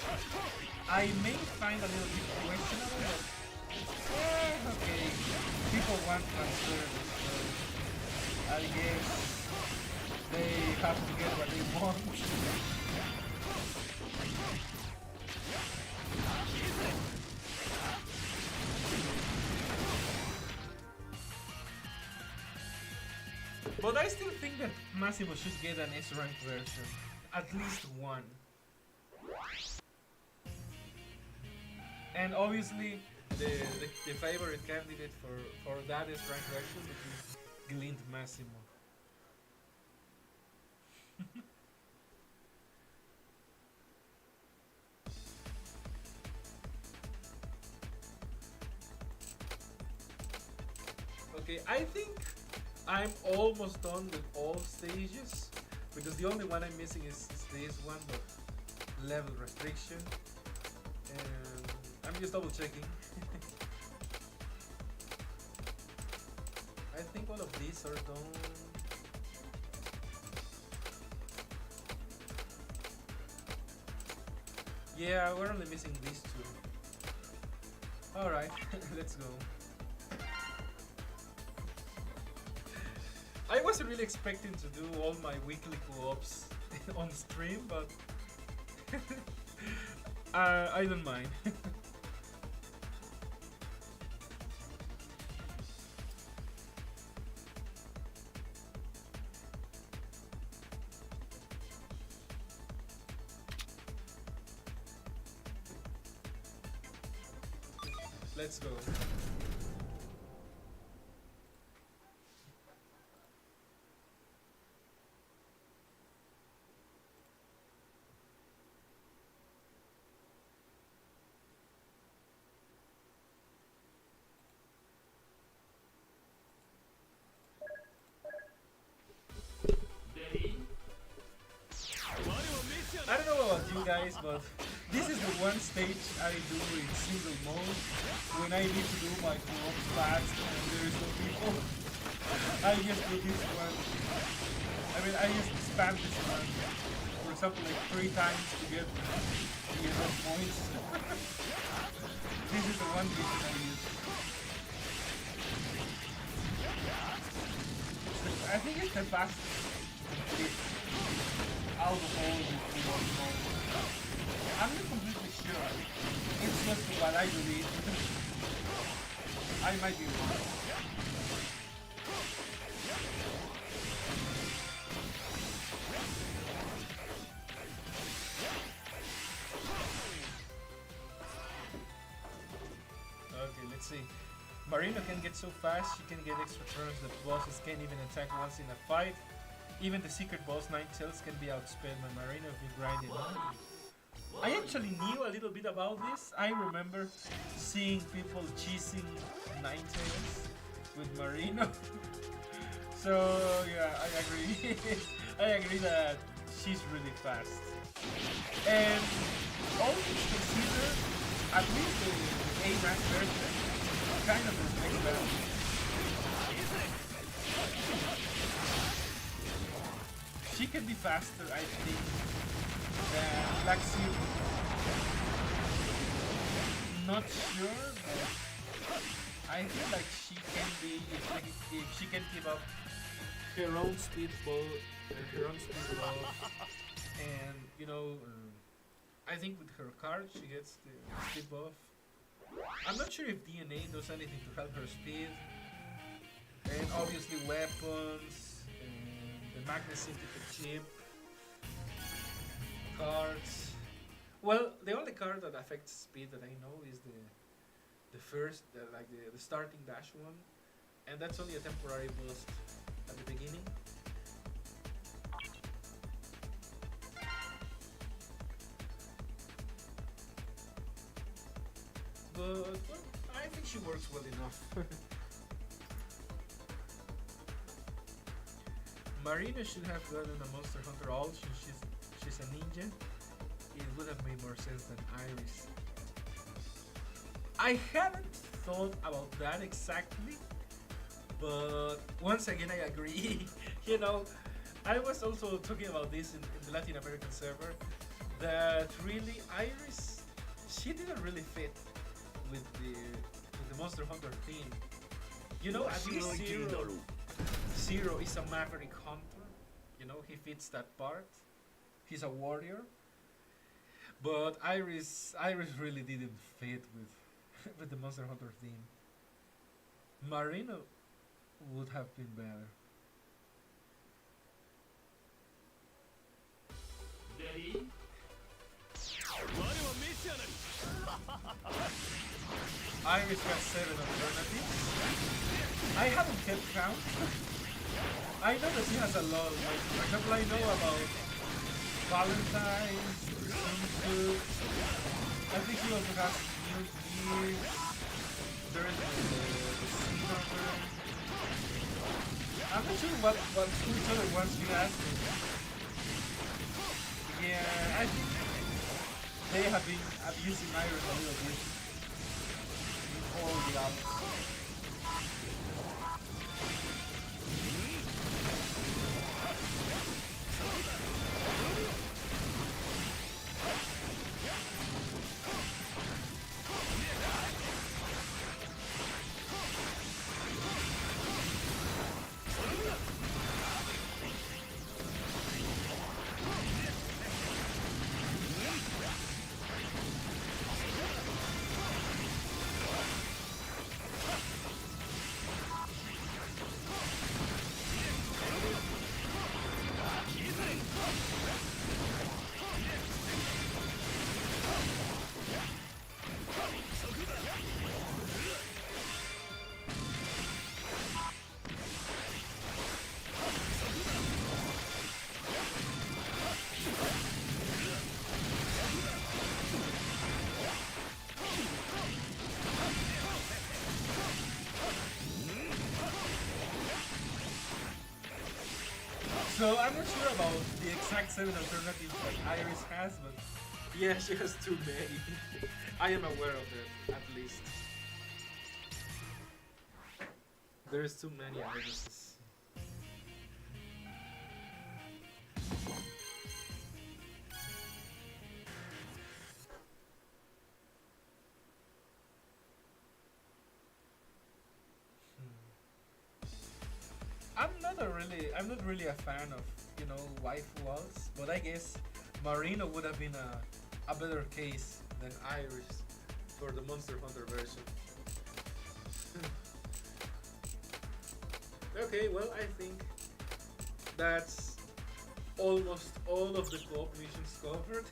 Speaker 1: I may find a little bit questionable, but okay. People want fan service, so I guess they have to get what they want. But I still think that Massimo should get an S-rank version. At least one. And obviously, the favorite candidate for that S-rank version is Glint Massimo. Okay, I think I'm almost done with all stages, because the only one I'm missing is this one, but level restriction. And I'm just double checking. I think all of these are done. Yeah, we're only missing these two. Alright, let's go. I wasn't really expecting to do all my weekly co-ops on stream, but I don't mind. Let's go. I don't know about you guys, but this is the one stage I do in single mode when I need to do my co-op fast and there is no people. I just do this one. I mean, I just spam this one, for example, like 3 times to get enough points. This is the one reason I use. I think it's the fastest out of all the co-op modes. I'm not completely sure. It's just what I believe. I might be wrong. Okay, let's see. Marino can get so fast, she can get extra turns that bosses can't even attack once in a fight. Even the secret boss Ninetales can be outsped by Marino if you grind it on. I actually knew a little bit about this. I remember seeing people cheesing Ninetales with Marino. So yeah, I agree. I agree that she's really fast. And all things considered, at least the A-rank version kind of reflects that. She can be faster, I think, than Black Seal. Not sure, but I feel like she can be, if she can keep up her own speed ball, and you know, I think with her card she gets the speed buff. I'm not sure if DNA does anything to help her speed, and obviously weapons, the Magnus Syndicate chip, cards. Well, the only card that affects speed that I know is the first, the starting dash one, and that's only a temporary boost at the beginning. But well, she works well enough. Marina should have gotten a Monster Hunter all since she's a ninja. It would have made more sense than Iris. I haven't thought about that exactly, but once again I agree. You know, I was also talking about this in the Latin American server, that really Iris, she didn't really fit with the Monster Hunter theme. You know, at least Zero is a Maverick Hunter. You know, he fits that part. He's a warrior. But Iris really didn't fit with with the Monster Hunter theme. Marina would have been better.
Speaker 3: Ready?
Speaker 1: Iris has 7 alternatives. I haven't kept count. I know that she has a lot. Like, for example, I know about Valentine's, Swimsuit. I think she also has New Year's. There is the Seahunter. I'm not sure which other ones you asked me. Yeah, I think they have been abusing Iris a little bit in all the albums. So I'm not sure about the exact 7 alternatives that Iris has, but yeah, she has too many. I am aware of that, at least. There's too many Irises. I'm not really a fan of, you know, waifu walls, but I guess Marina would have been a better case than Iris for the Monster Hunter version. Okay, well, I think that's almost all of the co-op missions covered.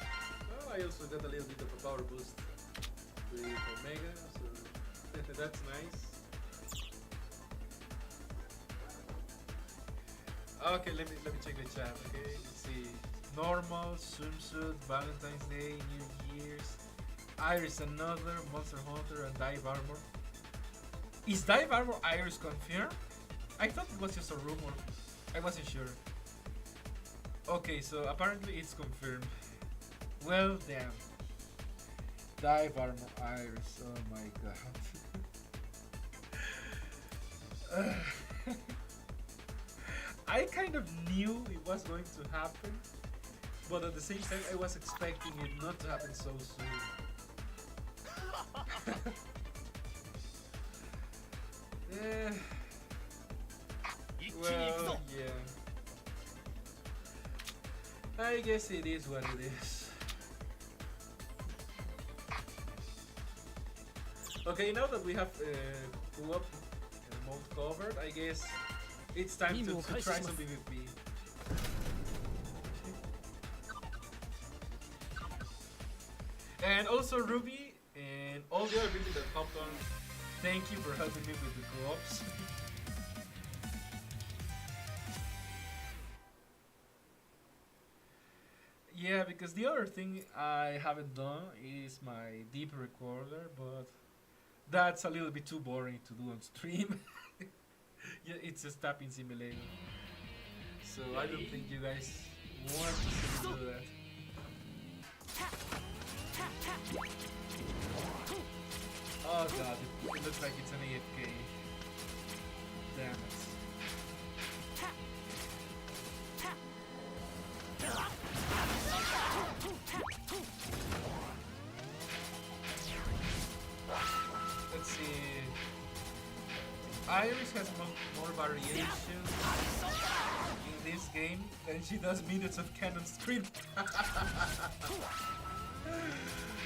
Speaker 1: Oh, I also got a little bit of a power boost with Omega, so that's nice. Okay, let me check the chat. Okay, let's see. Normal, swimsuit, Valentine's Day, New Year's, Iris another, Monster Hunter, and Dive Armor. Is Dive Armor Iris confirmed? I thought it was just a rumor. I wasn't sure. Okay, so apparently it's confirmed. Well, damn. Dive Armor Iris. Oh my god. I kind of knew it was going to happen, but at the same time I was expecting it not to happen so soon. Well, yeah. I guess it is what it is. Okay, now that we have co-op mode covered, I guess it's time to try some PvP. And also Ruby and all the other people that hopped on, thank you for helping me with the co-ops. Yeah, because the other thing I haven't done is my deep recorder, but that's a little bit too boring to do on stream. Yeah, it's a tapping simulator, so I don't think you guys want to see me do that. Oh god, it looks like it's an AFK. Damn it. Let's see. Iris has more variations in this game than she does minutes of canon screen.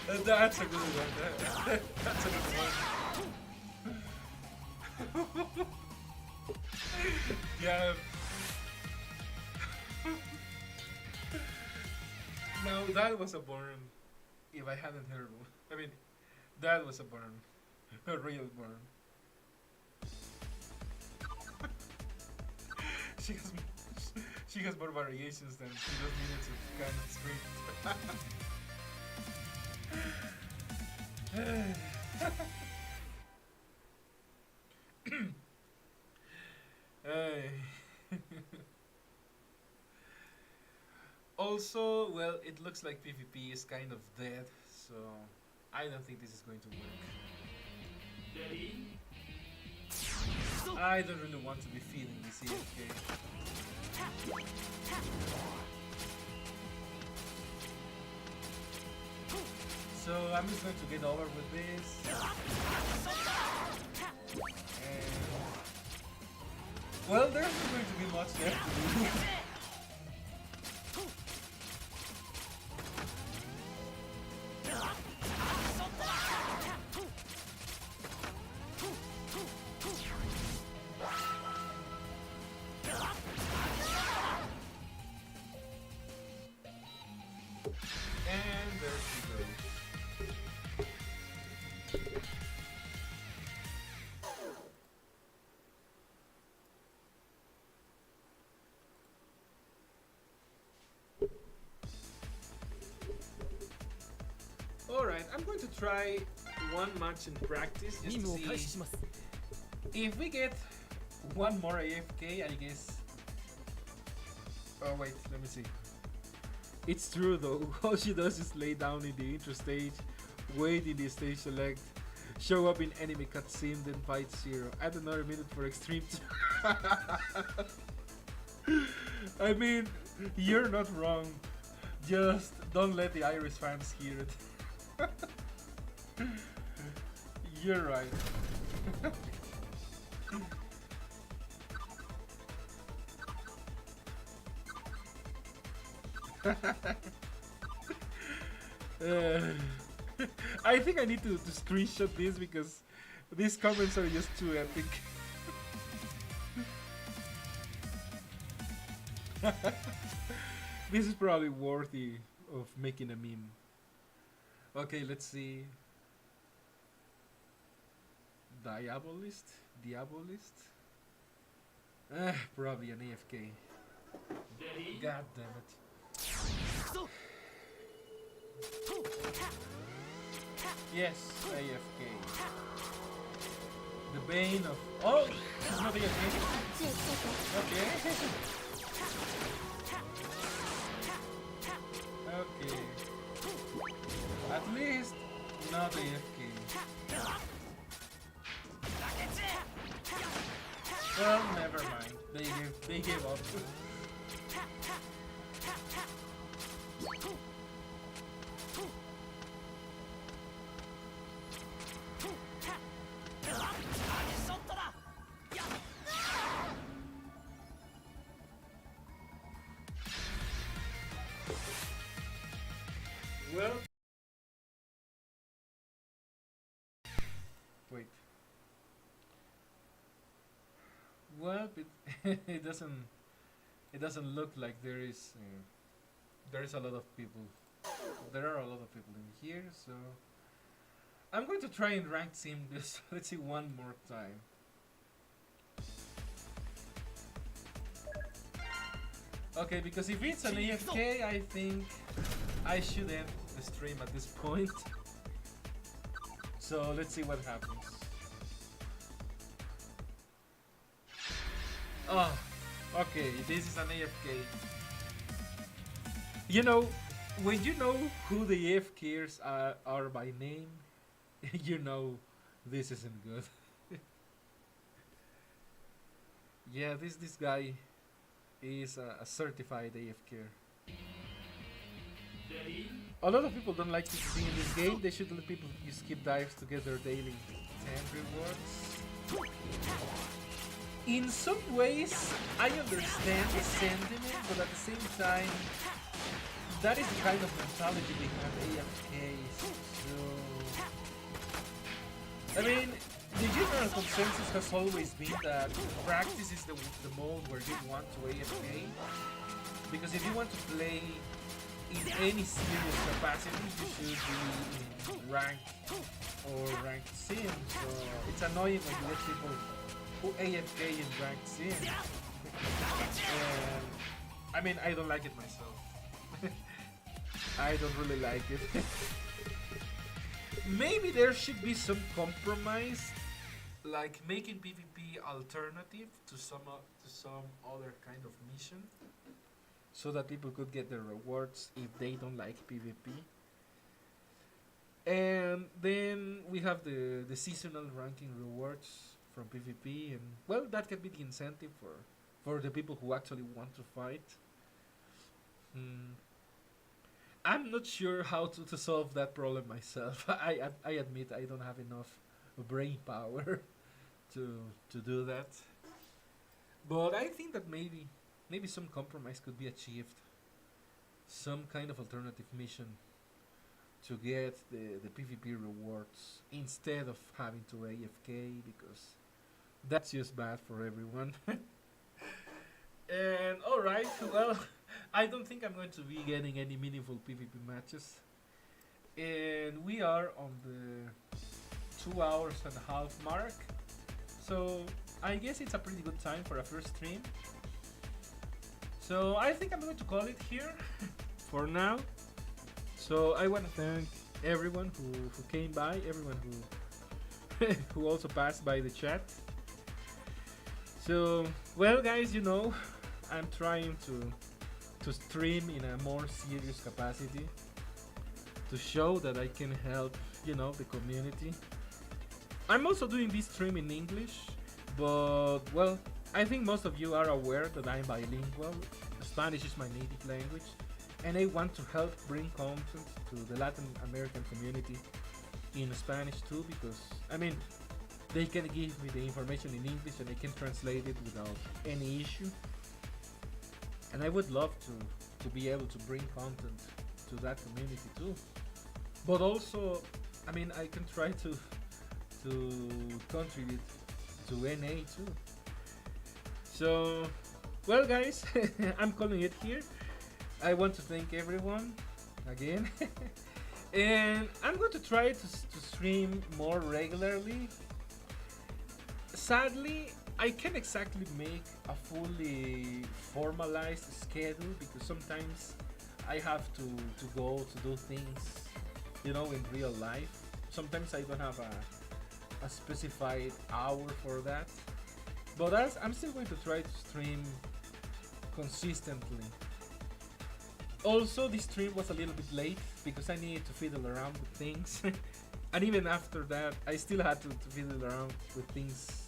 Speaker 1: That's a good one. That's a good one. Yeah. No, that was a burn. If I hadn't heard one. I mean, that was a burn. A real burn. she has more variations than she does minutes of canon screen. Also, well, it looks like PvP is kind of dead, so I don't think this is going to work. I don't really want to be feeding this AFK. So I'm just going to get over with this. And well, there's not going to be much left to do. And there she goes. Alright, I'm going to try one match in practice just to see if we get one more AFK, I guess. Oh wait, let me see. It's true though, all she does is lay down in the intro stage, wait in the stage select, show up in enemy cutscene, then fight zero. Add another minute for extreme. I mean, you're not wrong. Just don't let the Irish fans hear it. You're right. I think I need to screenshot this because these comments are just too epic. This is probably worthy of making a meme. Okay, let's see. Diabolist? Diabolist? Probably an AFK. God damn it. Yes, AFK. The bane of... Oh! It's not AFK. Okay. Okay. At least not AFK. Well, never mind. They gave up. Well, wait. Well, it doesn't look like there is a lot of people. There are a lot of people in here, so I'm going to try and rank sim this. Let's see one more time. Okay, because if it's an AFK, I think I should end the stream at this point. So let's see what happens. Oh, okay, this is an AFK. You know, when you know who the AFKers are by name, you know this isn't good. Yeah, this guy is a certified AFKer. A lot of people don't like to see in this game. They should let people use skip dives to get their daily 10 rewards. In some ways, I understand the sentiment, but at the same time, that is the kind of mentality behind AFKs. So, I mean, the general consensus has always been that practice is the mode where you want to AFK. Because if you want to play in any serious capacity, you should be in ranked or ranked sim. So it's annoying when you let people who AFK in ranked sim. And I mean, I don't like it myself. I don't really like it. Maybe there should be some compromise, like making PvP alternative to some other kind of mission, so that people could get their rewards if they don't like PvP. And then we have the seasonal ranking rewards from PvP, and well, that can be the incentive for the people who actually want to fight. I'm not sure how to solve that problem myself. I admit I don't have enough brain power to do that. But I think that maybe some compromise could be achieved. Some kind of alternative mission to get the PvP rewards instead of having to AFK, because that's just bad for everyone. And alright, well, I don't think I'm going to be getting any meaningful PvP matches. And we are on the 2 hours and a half mark. So I guess it's a pretty good time for a first stream. So I think I'm going to call it here for now. So I want to thank everyone who came by, everyone who also passed by the chat. So, well guys, you know, I'm trying to stream in a more serious capacity to show that I can help, you know, the community. I'm also doing this stream in English, but well, I think most of you are aware that I'm bilingual. Spanish is my native language, and I want to help bring content to the Latin American community in Spanish too, because I mean, they can give me the information in English and I can translate it without any issue. And I would love to be able to bring content to that community too. But also, I mean, I can try to contribute to NA too. So, well guys, I'm calling it here. I want to thank everyone again. And I'm going to try to stream more regularly. Sadly, I can't exactly make a fully formalized schedule, because sometimes I have to go to do things, you know, in real life. Sometimes I don't have a specified hour for that. But I'm still going to try to stream consistently. Also, this stream was a little bit late because I needed to fiddle around with things. And even after that, I still had to fiddle around with things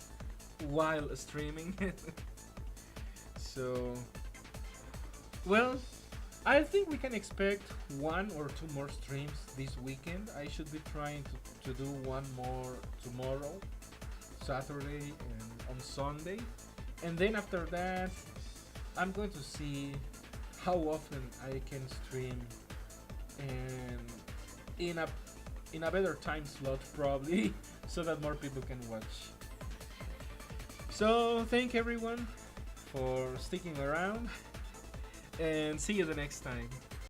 Speaker 1: while streaming. So, well, I think we can expect 1 or 2 more streams this weekend. I should be trying to do one more tomorrow, Saturday, and on Sunday. And then after that, I'm going to see how often I can stream, and in a better time slot probably, so that more people can watch. So thank everyone for sticking around, and see you the next time.